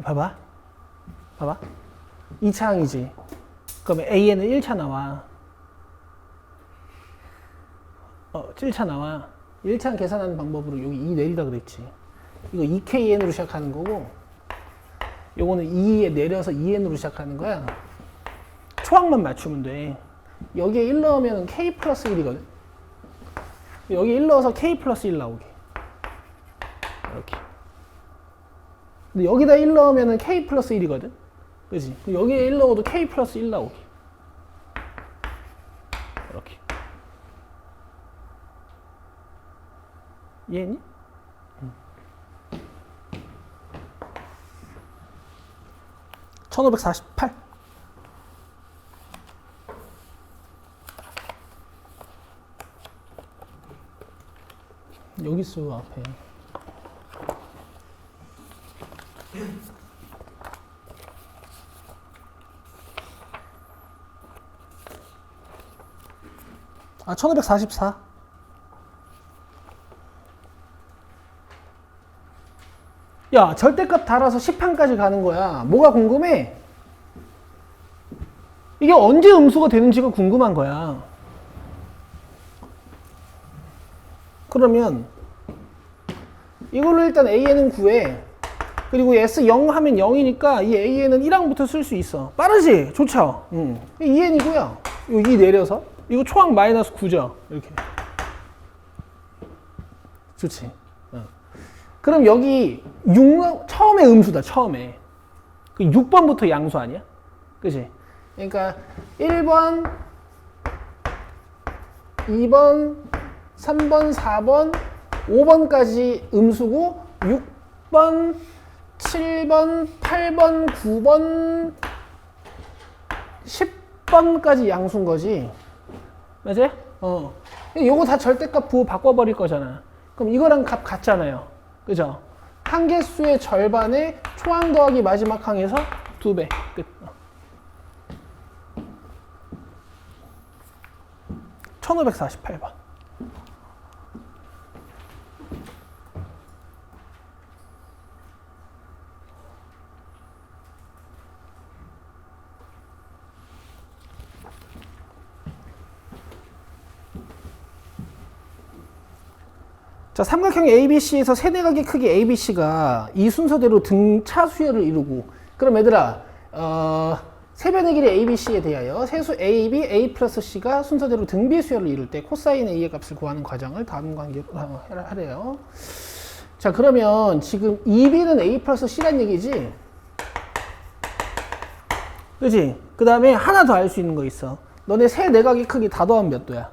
봐봐. 2차 항이지. 그러면 AN은 1차 나와. 1차 나와. 1차 항 계산하는 방법으로 여기 2 내리다 그랬지. 이거 2KN으로 시작하는 거고, 요거는 2에 내려서 2N으로 시작하는 거야. 초항만 맞추면 돼. 여기에 1 넣으면 K 플러스 1이거든. 여기 1 넣어서 K 플러스 1 나오게. 이렇게. 근데 여기다 1 넣으면 K 플러스 1이거든. 그지? 여기에 1 넣어도 K 플러스 1 나오게. 이렇게. 이해했니? 1548. 여기 있어, 앞에. 아, 1544. 야, 절대값 달아서 10항까지 가는 거야. 뭐가 궁금해? 이게 언제 음수가 되는지가 궁금한 거야. 그러면 이걸로 일단 AN은 9에, 그리고 S0 하면 0이니까 이 AN은 1항부터 쓸 수 있어. 빠르지? 좋죠? 2N이고요. 이거 2 내려서. 이거 초항 마이너스 9죠? 이렇게. 좋지? 그럼 여기 6, 처음에 음수다, 처음에. 6번부터 양수 아니야? 그지? 그러니까 1번, 2번, 3번, 4번, 5번까지 음수고 6번, 7번, 8번, 9번, 10번까지 양수인 거지. 맞아요? 요거 다 절대값 부호 바꿔버릴 거잖아. 그럼 이거랑 값 같잖아요. 그죠? 한개수의 절반에 초항 더하기 마지막 항에서 2배. 끝. 1548번. 자, 삼각형 ABC에서 세네각의 크기 ABC가 이 순서대로 등차 수열을 이루고, 그럼 얘들아, 세변의 길이 ABC에 대하여 세수 AB, A 플러스 C가 순서대로 등비 수열을 이룰 때 코사인 A의 값을 구하는 과정을 다음 관계로 하래요. 자, 그러면 지금 2B는 A 플러스 C란 얘기지? 그지? 그 다음에 하나 더 알 수 있는 거 있어. 너네 세 내각의 크기 다 더하면 몇 도야?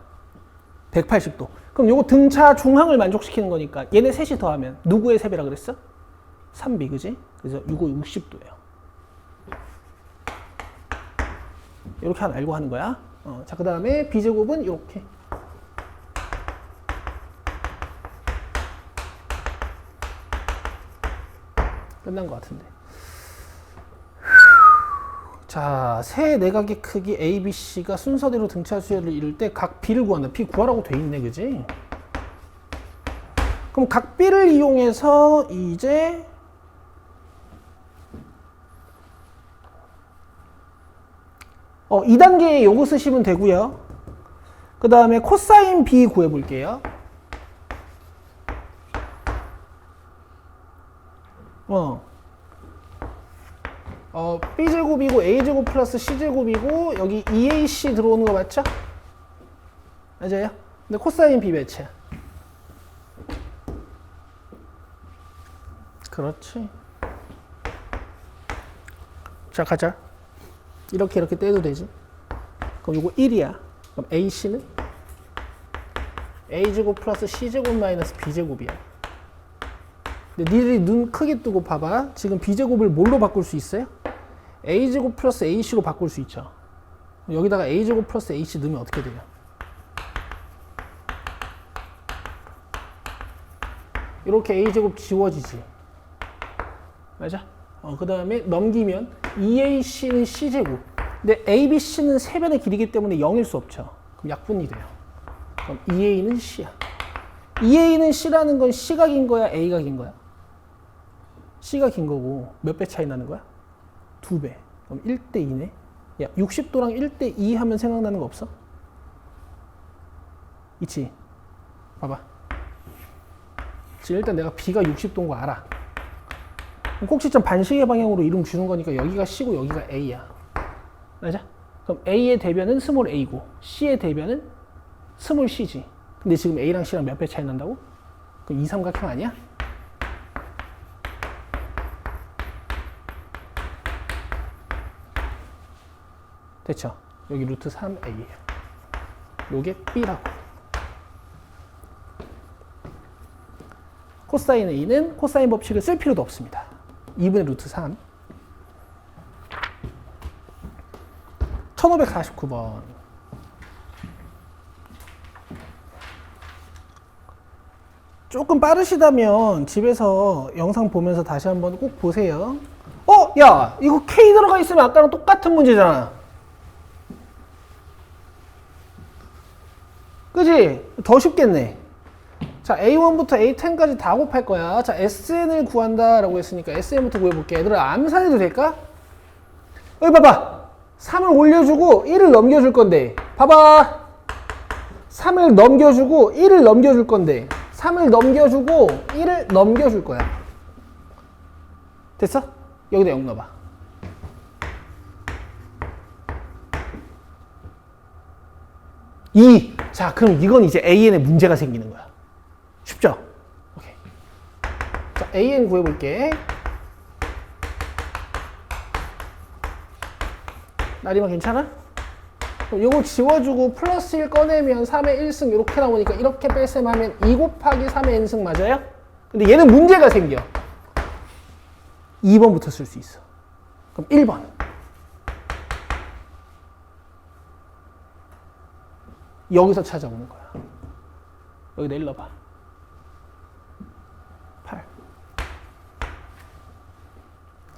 180도. 그럼 요거 등차 중항을 만족시키는 거니까 얘네 셋이 더하면 누구의 3배라 그랬어? 3B, 그지? 그래서 이거 60도예요. 이렇게 하나 알고 하는 거야. 자, 그 다음에 B제곱은 이렇게. 끝난 것 같은데. 자, 세 내각의 크기 A, B, C가 순서대로 등차 수열을 이룰 때 각 B를 구한다. B 구하라고 돼 있네, 그지? 그럼 각 B를 이용해서 이제 2단계에 요거 쓰시면 되고요. 그 다음에 코사인 B 구해볼게요. B제곱이고 A제곱 플러스 C제곱이고 여기 2AC 들어오는 거 맞죠? 맞아요? 근데 코사인 B 몇이야? 그렇지. 자, 가자. 이렇게 떼도 되지. 그럼 이거 1이야. 그럼 AC는? A제곱 플러스 C제곱 마이너스 B제곱이야. 근데 니들이 눈 크게 뜨고 봐봐. 지금 B제곱을 뭘로 바꿀 수 있어요? A제곱 플러스 AC로 바꿀 수 있죠. 여기다가 A제곱 플러스 AC 넣으면 어떻게 돼요? 이렇게 A제곱 지워지지. 맞아? 그 다음에 넘기면 2AC는 C제곱. 근데 ABC는 세변의 길이기 때문에 0일 수 없죠. 그럼 약분이 돼요. 그럼 2A는 C야. 2A는 C라는 건 C가 긴 거야? A가 긴 거야? C가 긴 거고 몇 배 차이 나는 거야? 2배. 그럼 1대2네. 야, 60도랑 1대2 하면 생각나는 거 없어? 있지? 봐봐. 지금 일단 내가 B가 60도인 거 알아. 꼭지점 반시계 방향으로 이름 주는 거니까 여기가 C고 여기가 A야. 맞아? 그럼 A의 대변은 스몰 a고 C의 대변은 스몰 c지. 근데 지금 A랑 C랑 몇 배 차이 난다고? 그럼 이삼각형 아니야? 됐죠? 여기 루트 3A예요. 요게 B라고. 코사인 A는 코사인 법칙을 쓸 필요도 없습니다. 2분의 루트 3. 1549번. 조금 빠르시다면 집에서 영상 보면서 다시 한번 꼭 보세요. 야, 이거 K 들어가 있으면 아까랑 똑같은 문제잖아. 그지? 더 쉽겠네. 자, A1부터 A10까지 다 곱할 거야. 자, SN을 구한다라고 했으니까 SN부터 구해볼게. 얘들아, 암산해도 될까? 여기 봐봐. 3을 올려주고 1을 넘겨줄 건데. 봐봐. 3을 넘겨주고 1을 넘겨줄 건데. 3을 넘겨주고 1을 넘겨줄 거야. 됐어? 여기다 0 넣어봐. 2. 자, 그럼 이건 이제 AN에 문제가 생기는 거야. 쉽죠? 오케이. 자, AN 구해볼게. 나리만 괜찮아? 그럼 요거 지워주고 플러스 1 꺼내면 3의 1승 이렇게 나오니까 이렇게 뺄셈 하면 2 곱하기 3의 n승 맞아요? 근데 얘는 문제가 생겨. 2번부터 쓸 수 있어. 그럼 1번. 여기서 찾아오는 거야. 여기다 일러봐. 8.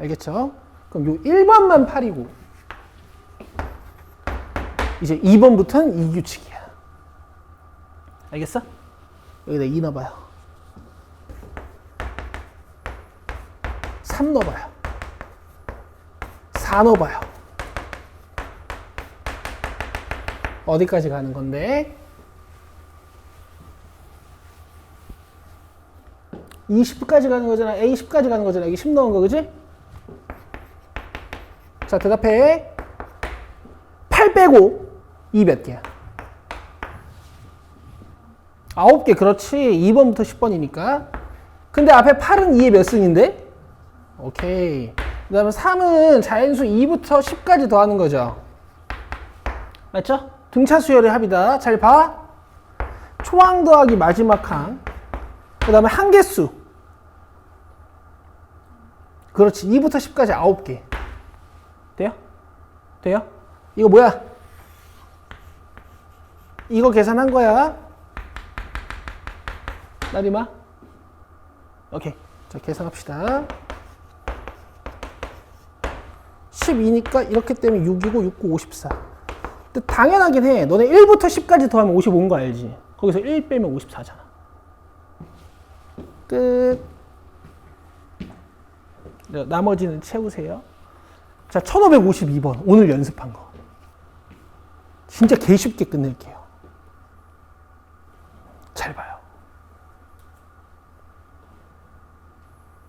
알겠죠? 그럼 요 1번만 8이고 이제 2번부터는 이 규칙이야. 알겠어? 여기다 2 넣어봐요. 3 넣어봐요. 4 넣어봐요. 어디까지 가는 건데? 20까지 가는 거잖아. A 10까지 가는 거잖아. 여기 10 넣은 거, 그지? 자, 대답해. 8 빼고 2 몇 개야? 9개, 그렇지. 2번부터 10번이니까. 근데 앞에 8은 2의 몇 승인데? 오케이. 그 다음에 3은 자연수 2부터 10까지 더하는 거죠. 맞죠? 등차 수열의 합이다. 잘 봐. 초항 더하기 마지막 항. 그 다음에 한개수. 그렇지. 2부터 10까지 9개. 돼요? 돼요? 이거 뭐야? 이거 계산한 거야. 나리마? 오케이. 자, 계산합시다. 12니까 이렇게 되면 6이고 6, 9, 54. 근데 당연하긴 해. 너네 1부터 10까지 더하면 55인 거 알지? 거기서 1 빼면 54잖아. 끝. 나머지는 채우세요. 자, 1552번. 오늘 연습한 거. 진짜 개쉽게 끝낼게요. 잘 봐요.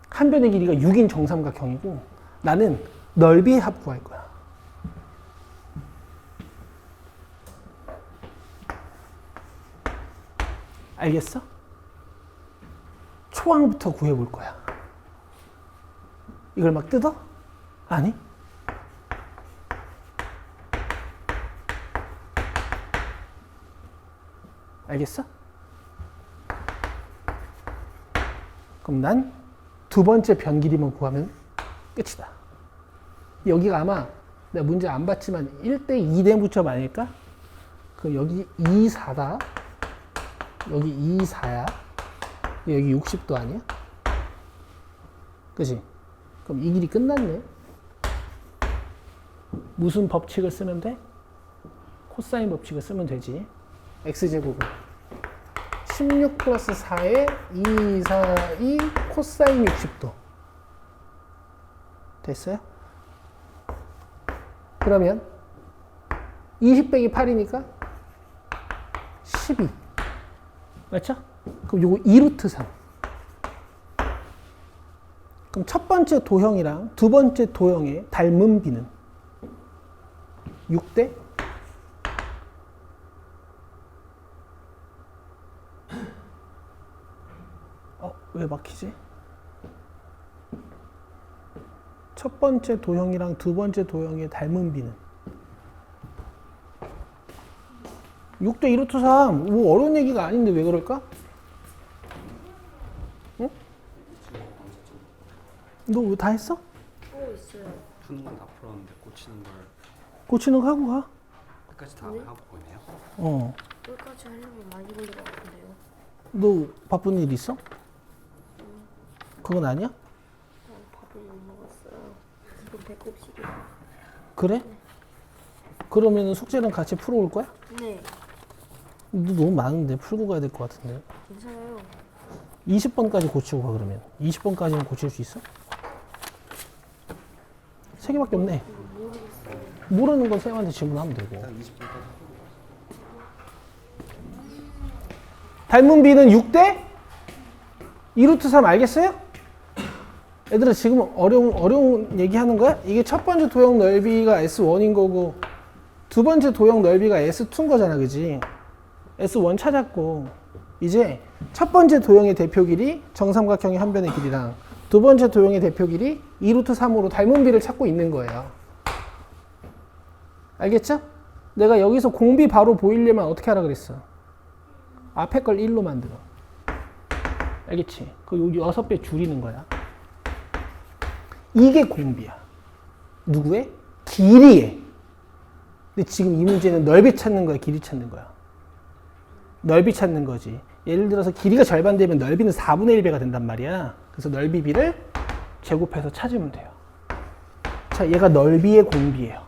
한 변의 길이가 6인 정삼각형이고 나는 넓이의 합 구할 거야. 알겠어? 초항부터 구해볼 거야. 이걸 막 뜯어? 아니? 알겠어? 그럼 난 두 번째 변 길이만 구하면 끝이다. 여기가 아마 내가 문제 안 봤지만 1대 2대 무점 아닐까? 그럼 여기 2, 4다. 여기 2, 4야. 여기 60도 아니야? 그치? 그럼 이 길이 끝났네. 무슨 법칙을 쓰면 돼? 코사인 법칙을 쓰면 되지. x제곱은 16 플러스 4에 2, 4, 2 코사인 60도. 됐어요? 그러면 20 빼기 8이니까 12. 맞죠? 그럼 요거 2루트 3. 그럼 첫 번째 도형이랑 두 번째 도형의 닮은 비는 6대 왜 막히지? 첫 번째 도형이랑 두 번째 도형의 닮은 비는 6대 2루트 3. 뭐 어려운 얘기가 아닌데 왜 그럴까? 응? 너 다 했어? 있어요. 푸는 건 다 풀었는데 고치는 거 하고 가. 끝까지 다 네? 하고 있네요. 끝까지 하려면 많이 걸릴 것 같은데요. 너 바쁜 일 있어? 그건 아니야? 밥을 못 먹었어요. 지금 배꼽시이에요. 그래? 그러면 숙제는 같이 풀어 올 거야? 네, 너 너무 많은데 풀고 가야 될 것 같은데. 괜찮아요. 20번까지 고치고 가 그러면. 20번까지는 고칠 수 있어? 3개밖에 없네. 모르는 건 쌤한테 질문하면 되고. 일단 20분까지 닮은 비는 6대 2루트 3 알겠어요? 얘들아 지금 어려운 얘기하는 거야? 이게 첫 번째 도형 넓이가 S1인 거고 두 번째 도형 넓이가 S2인 거잖아, 그지? S1 찾았고 이제 첫 번째 도형의 대표 길이 정삼각형의 한 변의 길이랑 두 번째 도형의 대표 길이 2루트 3으로 닮은 비를 찾고 있는 거예요. 알겠죠? 내가 여기서 공비 바로 보이려면 어떻게 하라 그랬어? 앞에 걸 1로 만들어. 알겠지? 그 6배 줄이는 거야. 이게 공비야. 누구의? 길이에. 근데 지금 이 문제는 넓이 찾는 거야, 길이 찾는 거야? 넓이 찾는 거지. 예를 들어서 길이가 절반되면 넓이는 4분의 1배가 된단 말이야. 그래서 넓이비를 제곱해서 찾으면 돼요. 자, 얘가 넓이의 공비예요.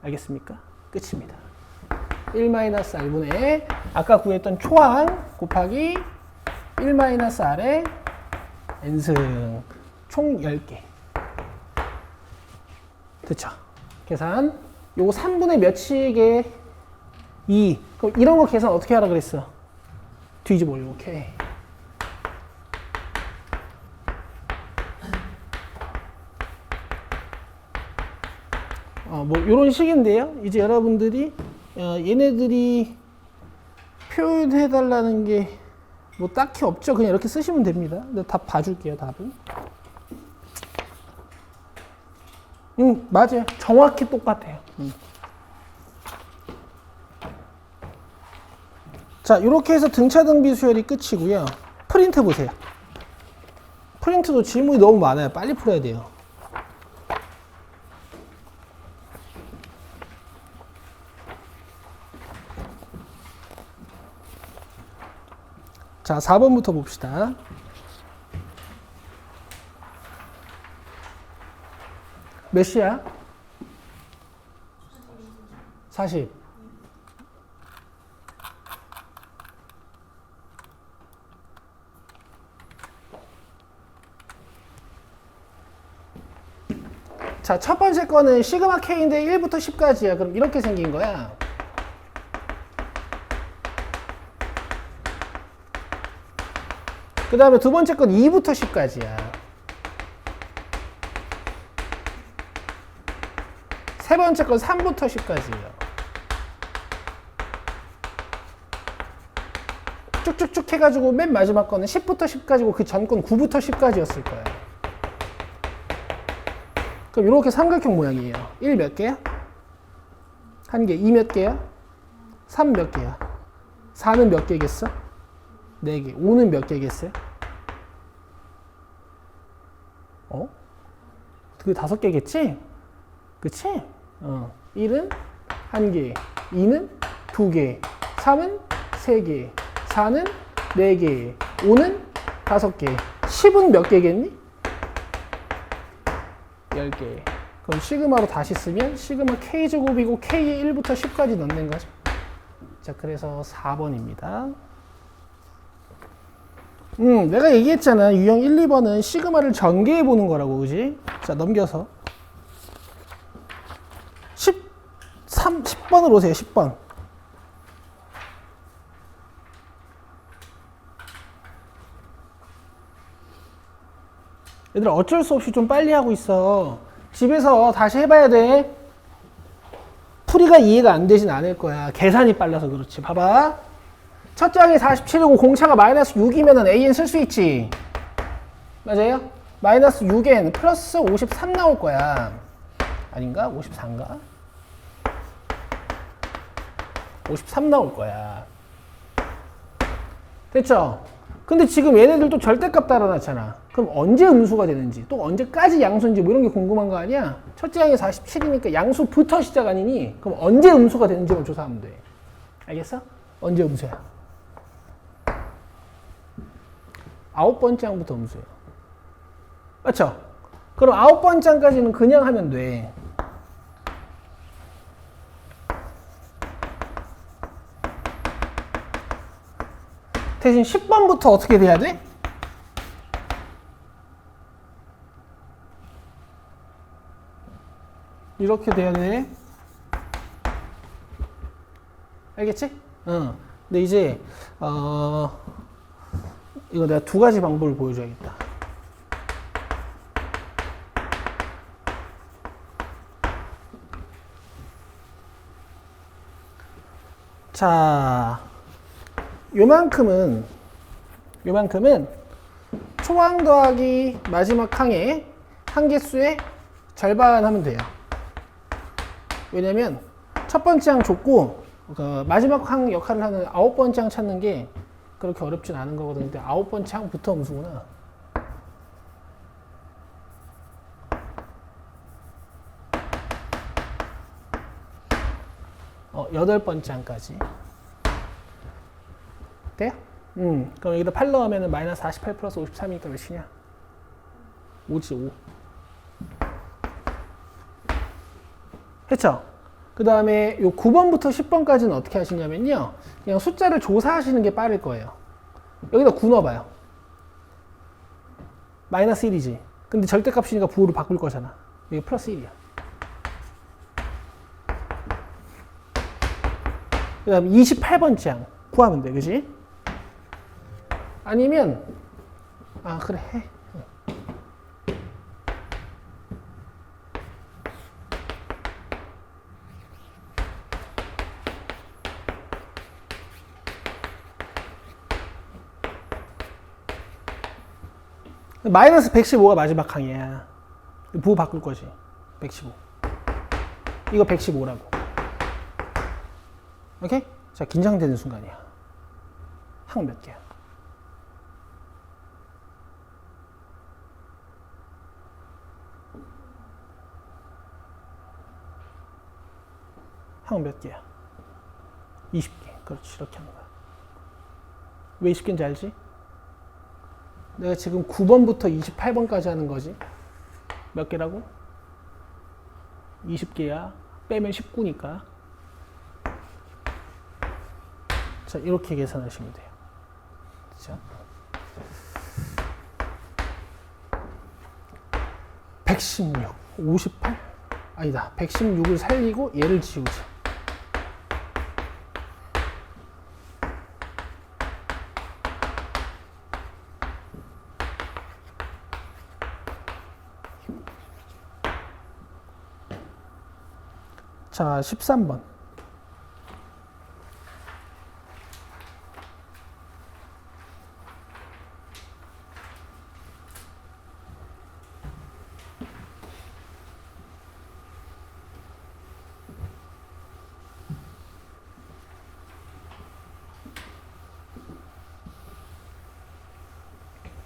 알겠습니까? 끝입니다. 1-r분의 아까 구했던 초항 곱하기 1-r의 n승 총 10개. 됐죠? 계산. 요거 3분의 몇씩의 2. 그럼 이런 거 계산 어떻게 하라 그랬어? 뒤집어 이렇게. 뭐 이런 식인데요. 이제 여러분들이 얘네들이 표현해 달라는 게 뭐 딱히 없죠. 그냥 이렇게 쓰시면 됩니다. 근데 답 봐줄게요. 답은. 맞아요. 정확히 똑같아요. 자, 이렇게 해서 등차등비 수열이 끝이고요. 프린트 보세요. 프린트도 질문이 너무 많아요. 빨리 풀어야 돼요. 자, 4번부터 봅시다. 몇 시야? 40. 자, 첫 번째 거는 시그마 K인데 1부터 10까지야. 그럼 이렇게 생긴 거야. 그 다음에 두 번째 건 2부터 10까지야. 세 번째 건 3부터 10까지예요. 쭉쭉쭉 해가지고 맨 마지막 거는 10부터 10까지고 그 전 건 9부터 10까지였을 거예요. 그럼 이렇게 삼각형 모양이에요. 1 몇 개야? 1개. 2 몇 개야? 3 몇 개야? 4는 몇 개겠어? 4개. 5는 몇 개겠어요? 그게 5개겠지? 그치? 1은 1개, 2는 2개, 3은 3개, 4는 4개, 5는 5개, 10은 몇 개겠니? 10개. 그럼 시그마로 다시 쓰면 시그마 K제곱이고 K에 1부터 10까지 넣는 거죠. 자, 그래서 4번입니다. 내가 얘기했잖아. 유형 1, 2번은 시그마를 전개해 보는 거라고, 그지? 자, 넘겨서 10번으로 오세요. 10번. 얘들아, 어쩔 수 없이 좀 빨리 하고 있어. 집에서 다시 해봐야 돼. 풀이가 이해가 안 되진 않을 거야. 계산이 빨라서 그렇지. 봐봐. 첫 장이 47이고 공차가 마이너스 6이면 AN 쓸 수 있지. 맞아요? 마이너스 6N 플러스 53 나올 거야. 아닌가? 54인가? 53 나올 거야. 됐죠? 근데 지금 얘네들도 절대값 따라놨잖아. 그럼 언제 음수가 되는지, 또 언제까지 양수인지 뭐 이런 게 궁금한 거 아니야? 첫째 항이 47이니까 양수부터 시작 아니니? 그럼 언제 음수가 되는지만 조사하면 돼. 알겠어? 언제 음수야? 9번째 항부터 음수예요. 맞죠? 그럼 9번째 항까지는 그냥 하면 돼. 대신 10번부터 어떻게 돼야 돼? 이렇게 돼야 돼. 알겠지? 근데 이제 이거 내가 두 가지 방법을 보여줘야겠다. 자, 요만큼은 초항 더하기 마지막 항의 한개수의 절반 하면 돼요. 왜냐면 첫 번째 항 줬고 그 마지막 항 역할을 하는 9번째 항 찾는 게 그렇게 어렵진 않은 거거든요. 근데 9번째 항부터 음수구나. 8번째 항까지. 돼요? 그럼 여기다 8 넣으면 마이너스 48 플러스 53이니까 몇이냐? 5지, 5. 했죠? 그 다음에 요 9번부터 10번까지는 어떻게 하시냐면요. 그냥 숫자를 조사하시는 게 빠를 거예요. 여기다 9 넣어봐요. 마이너스 1이지. 근데 절대값이니까 부호를 바꿀 거잖아. 여기 플러스 1이야. 그 다음 28번째 항 구하면 돼. 그지? 아니면 그래 해. 마이너스 115가 마지막 항이야. 부호 바꿀 거지. 115. 이거 115라고. 오케이? 자, 긴장되는 순간이야. 항 몇 개야? 항 몇 개야? 20개. 그렇지. 이렇게 하는 거야. 왜 20개인지 알지? 내가 지금 9번부터 28번까지 하는 거지. 몇 개라고? 20개야. 빼면 19니까. 자, 이렇게 계산하시면 돼요. 자. 116, 58? 아니다. 116을 살리고 얘를 지우자. 자, 13번.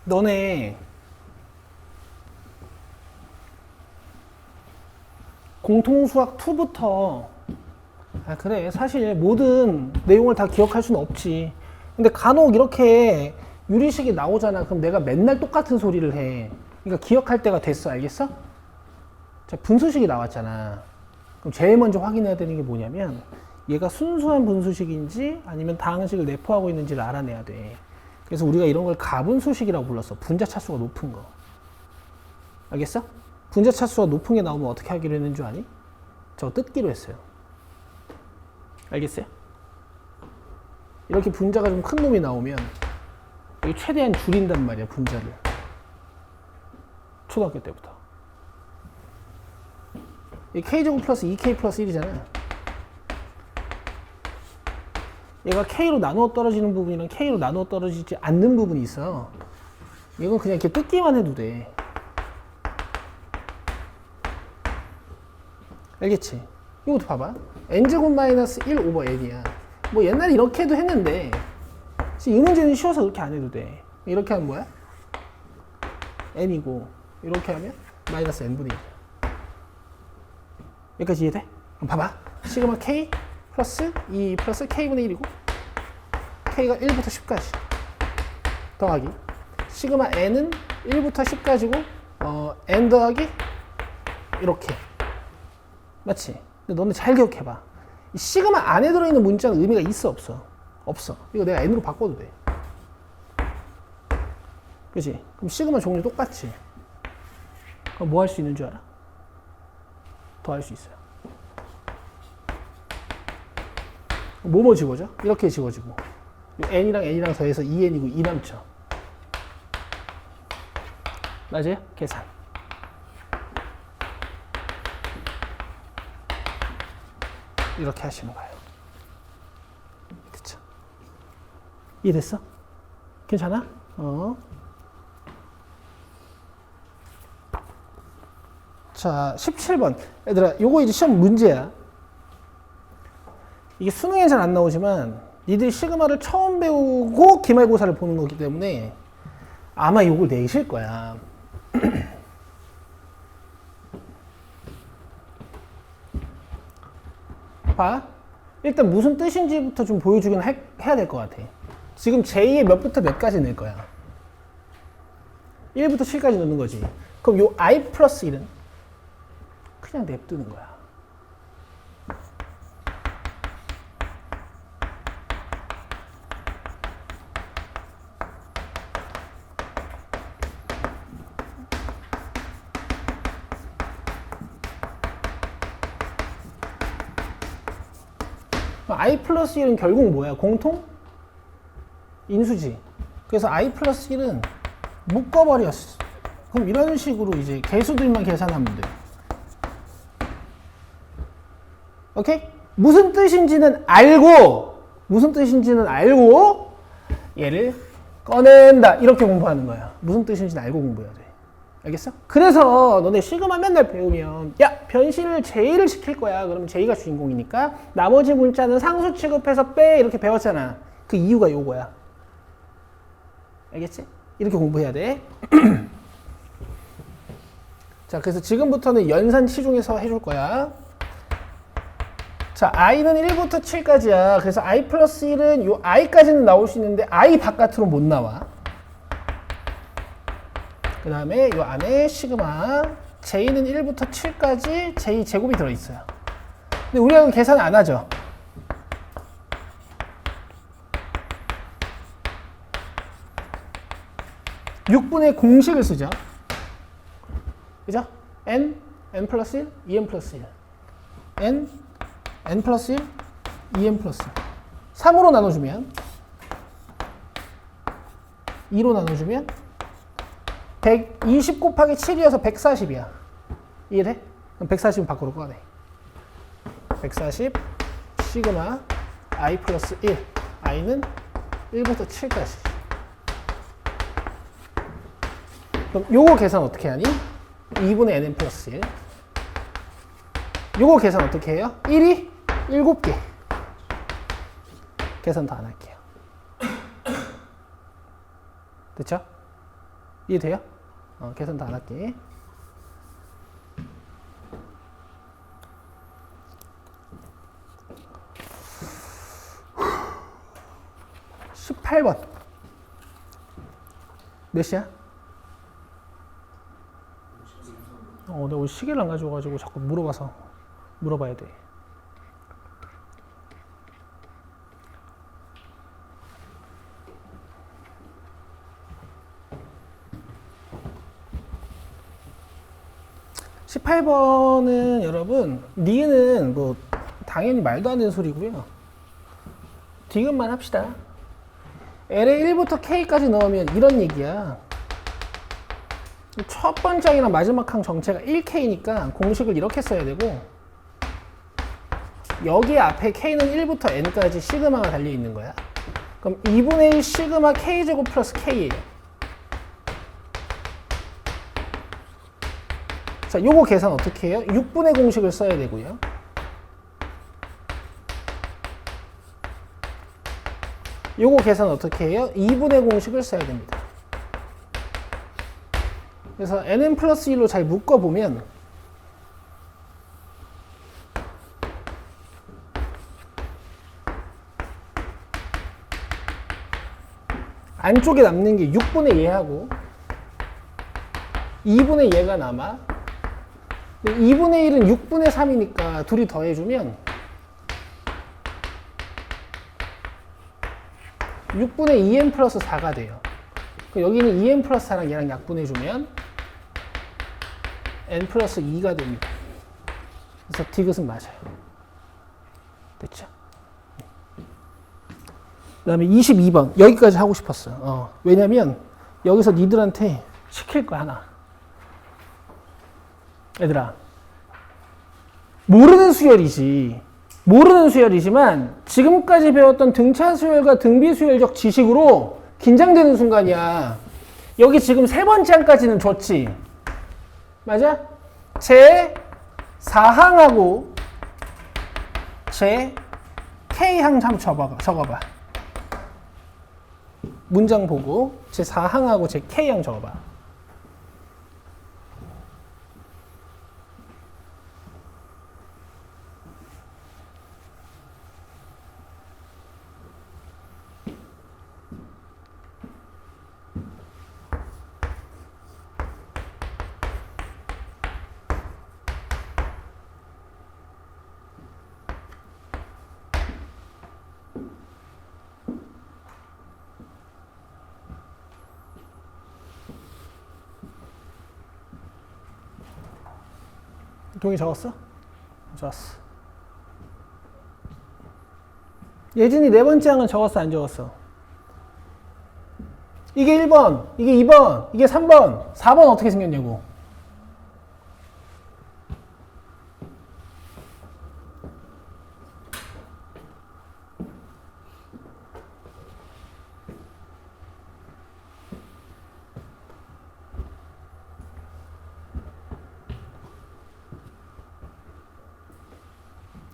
너네 공통수학 2부터 그래 사실 모든 내용을 다 기억할 수는 없지. 근데 간혹 이렇게 유리식이 나오잖아. 그럼 내가 맨날 똑같은 소리를 해. 그러니까 기억할 때가 됐어. 알겠어? 자, 분수식이 나왔잖아. 그럼 제일 먼저 확인해야 되는 게 뭐냐면 얘가 순수한 분수식인지 아니면 다항식을 내포하고 있는지를 알아내야 돼. 그래서 우리가 이런 걸 가분수식이라고 불렀어. 분자 차수가 높은 거. 알겠어? 분자 차수가 높은 게 나오면 어떻게 하기로 했는 줄 아니? 저거 뜯기로 했어요. 알겠어요? 이렇게 분자가 좀 큰 놈이 나오면 여기 최대한 줄인단 말이야, 분자를. 초등학교 때부터. 이 k제곱 플러스 2k 플러스 1이잖아. 얘가 k로 나누어 떨어지는 부분이랑 k로 나누어 떨어지지 않는 부분이 있어. 이건 그냥 이렇게 뜯기만 해도 돼. 알겠지? 이것도 봐봐. n제곱 마이너스 1 오버 n이야. 뭐 옛날에 이렇게 해도 했는데 이 문제는 쉬워서 그렇게 안 해도 돼. 이렇게 하면 뭐야? n이고 이렇게 하면 마이너스 n분의 1. 여기까지 이해돼? 그럼 봐봐. 시그마 k 플러스 2 플러스 k분의 1이고 k가 1부터 10까지 더하기 시그마 n은 1부터 10까지고 n 더하기 이렇게. 맞지? 근데 너네 잘 기억해봐. 이 시그마 안에 들어있는 문자는 의미가 있어 없어? 없어. 이거 내가 n으로 바꿔도 돼. 그치? 그럼 시그마 종류 똑같지? 그럼 뭐 할 수 있는 줄 알아? 더 할 수 있어요. 뭐뭐 지워져? 이렇게 지워지고 n이랑 n이랑 더해서 2n이고 2 남죠. 맞아요? 계산. 이렇게 하시는 거예요. 그쵸? 이해됐어? 괜찮아? 자, 17번. 얘들아, 요거 이제 시험 문제야. 이게 수능에 잘 안 나오지만 니들이 시그마를 처음 배우고 기말고사를 보는 거기 때문에 아마 이걸 내실 거야. 봐. 일단 무슨 뜻인지부터 좀 보여주긴 해야 될 것 같아. 지금 제2의 몇부터 몇까지 낼 거야. 1부터 7까지 넣는 거지. 그럼 요 i 플러스 1은 그냥 냅두는 거야. i 플러스 1은 결국 뭐야? 공통? 인수지. 그래서 i 플러스 1은 묶어버렸어. 그럼 이런 식으로 이제 개수들만 계산하면 돼. 오케이? 무슨 뜻인지는 알고 얘를 꺼낸다. 이렇게 공부하는 거야. 무슨 뜻인지는 알고 공부해야 돼. 알겠어? 그래서 너네 시그마 맨날 배우면 야 변신을 J를 시킬 거야. 그러면 J가 주인공이니까 나머지 문자는 상수 취급해서 빼 이렇게 배웠잖아. 그 이유가 요거야. 알겠지? 이렇게 공부해야 돼. 자, 그래서 지금부터는 연산 치중해서 해줄 거야. 자, i는 1부터 7까지야. 그래서 i 플러스 1은 요 i까지는 나올 수 있는데 i 바깥으로 못 나와. 그 다음에 요 안에 시그마 j는 1부터 7까지 j 제곱이 들어있어요. 근데 우리가 계산 안 하죠. (6분의) 공식을 쓰죠. 그죠? n 플러스 1, 2n 플러스 1 n 플러스 1, 2n 플러스 1 3으로 나눠주면 2로 나눠주면 120 곱하기 7이어서 140이야. 이해돼? 그럼 140은 밖으로 꺼내. 140 시그마 i 플러스 1 i는 1부터 7까지. 그럼 요거 계산 어떻게 하니? 2분의 nn 플러스 1. 요거 계산 어떻게 해요? 1이 7개. 계산 더 안 할게요. 됐죠? 이해돼요? 계산 더 안 할게. (18번) 몇 시야? 내가 오늘 시계를 안 가져와가지고 자꾸 물어봐야 돼. (18번은) 여러분 니은은 뭐 당연히 말도 안 되는 소리고요. 디귿만 합시다. L에 1부터 K까지 넣으면 이런 얘기야. 첫 번째 항이랑 마지막 항 정체가 1K니까 공식을 이렇게 써야 되고, 여기 앞에 K는 1부터 N까지 시그마가 달려있는 거야. 그럼 2분의 1 시그마 K제곱 플러스 K예요. 자, 요거 계산 어떻게 해요? 6분의 공식을 써야 되고요. 요거 계산 어떻게 해요? 2분의 공식을 써야 됩니다. 그래서 nn 플러스 1로 잘 묶어보면 안쪽에 남는 게 6분의 얘하고 2분의 얘가 남아. 2분의 1은 6분의 3이니까 둘이 더해주면 6분의 2n 플러스 4가 돼요. 여기는 2n 플러스 4랑 얘랑 약분해주면 n 플러스 2가 됩니다. 그래서 디귿은 맞아요. 됐죠? 그 다음에 22번. 여기까지 하고 싶었어요. 왜냐면 여기서 니들한테 시킬 거 하나. 얘들아, 모르는 수열이지만 지금까지 배웠던 등차 수열과 등비 수열적 지식으로 긴장되는 순간이야. 여기 지금 세 번째 항까지는 줬지. 맞아? 제 4항하고 제 K항 한번 적어봐. 문장 보고 제 4항하고 제 K항 적어봐. 동의 적었어? 좋았어. 예진이 네 번째 항은 적었어, 안 적었어? 이게 1번, 이게 2번, 이게 3번, 4번 어떻게 생겼냐고.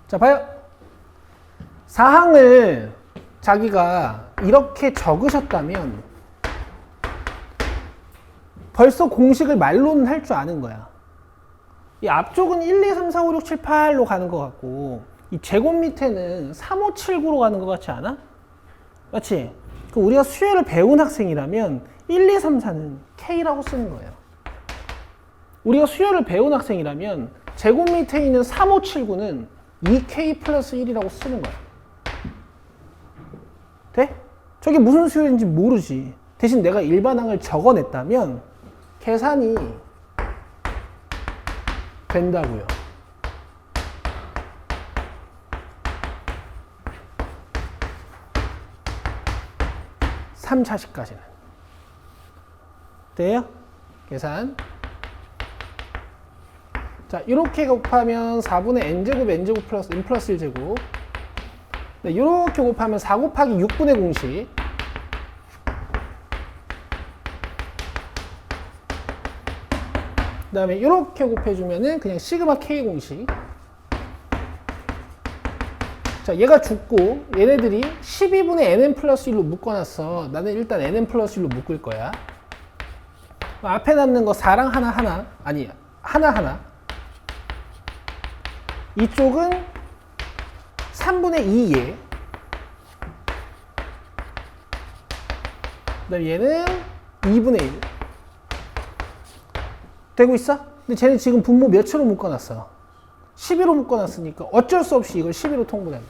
자, 봐요. 4항을 자기가 이렇게 적으셨다면 벌써 공식을 말로는 할 줄 아는 거야. 이 앞쪽은 1, 2, 3, 4, 5, 6, 7, 8로 가는 것 같고 이 제곱 밑에는 3, 5, 7, 9로 가는 것 같지 않아? 맞지? 그럼 우리가 수열을 배운 학생이라면 1, 2, 3, 4는 K라고 쓰는 거예요. 우리가 수열을 배운 학생이라면 제곱 밑에 있는 3, 5, 7, 9는 2K 플러스 1이라고 쓰는 거야. 돼? 저게 무슨 수열인지 모르지. 대신 내가 일반항을 적어냈다면 계산이 된다고요. 3차식까지는. 돼요? 계산. 자, 이렇게 곱하면 4분의 n제곱 n제곱 플러스 n 플러스 1제곱. 네, 이렇게 곱하면 4 곱하기 6분의 공식. 그 다음에 이렇게 곱해주면은 그냥 시그마 K 공식. 자, 얘가 죽고 얘네들이 12분의 nn 플러스 1로 묶어놨어. 나는 일단 nn 플러스 1로 묶을 거야. 앞에 남는 거 4랑 하나, 아니 하나. 이쪽은 3분의 2에 그다음에 얘는 2분의 1 되고 있어? 근데 쟤는 지금 분모 몇으로 묶어놨어? 12로 묶어놨으니까 어쩔 수 없이 이걸 12로 통분할게.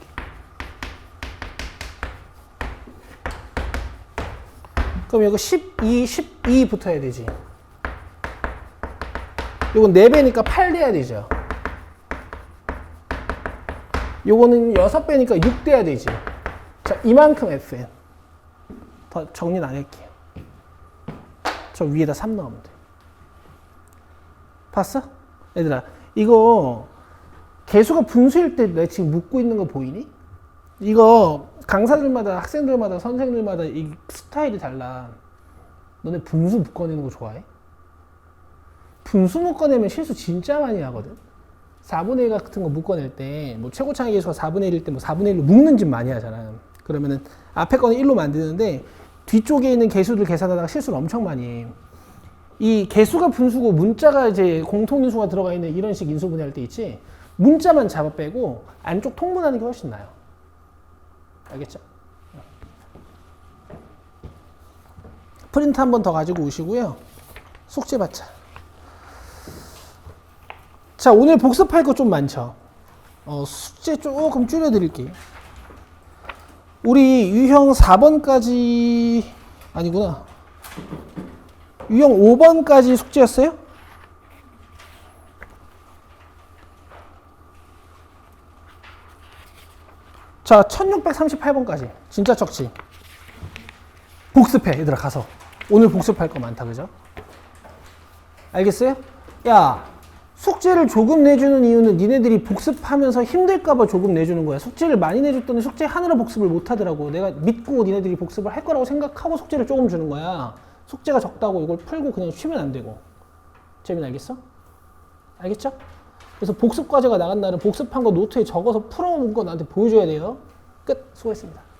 그럼 이거 12 붙어야 되지. 이건 4배니까 8 돼야 되죠. 요거는 6배니까 6 돼야 되지. 자, 이만큼 FN. 더 정리는 안 할게요. 저 위에다 3 넣으면 돼. 봤어? 얘들아, 이거 개수가 분수일 때 내가 지금 묶고 있는 거 보이니? 이거 강사들마다, 학생들마다, 선생들마다 이 스타일이 달라. 너네 분수 묶어내는 거 좋아해? 분수 묶어내면 실수 진짜 많이 하거든? 4분의 1 같은 거 묶어낼 때, 뭐 최고차의 개수가 4분의 1일 때 뭐 4분의 1로 묶는 짓 많이 하잖아. 그러면은 앞에 거는 1로 만드는데 뒤쪽에 있는 개수들 계산하다가 실수를 엄청 많이 해. 이 개수가 분수고 문자가 이제 공통인수가 들어가 있는 이런 식 인수분해할 때 있지. 문자만 잡아 빼고 안쪽 통분하는 게 훨씬 나아요. 알겠죠? 프린트 한 번 더 가지고 오시고요. 숙제 받자. 자, 오늘 복습할 거 좀 많죠? 숙제 조금 줄여드릴게요. 우리 유형 4번까지, 아니구나. 유형 5번까지 숙제였어요? 자, 1638번까지. 진짜 적지? 복습해, 얘들아, 가서. 오늘 복습할 거 많다, 그죠? 알겠어요? 야, 숙제를 조금 내주는 이유는 니네들이 복습하면서 힘들까봐 조금 내주는 거야. 숙제를 많이 내줬더니 숙제하느라 복습을 못 하더라고. 내가 믿고 니네들이 복습을 할 거라고 생각하고 숙제를 조금 주는 거야. 숙제가 적다고 이걸 풀고 그냥 쉬면 안 되고. 재민 알겠어? 알겠죠? 그래서 복습 과제가 나간 날은 복습한 거 노트에 적어서 풀어온 거 나한테 보여줘야 돼요. 끝. 수고했습니다.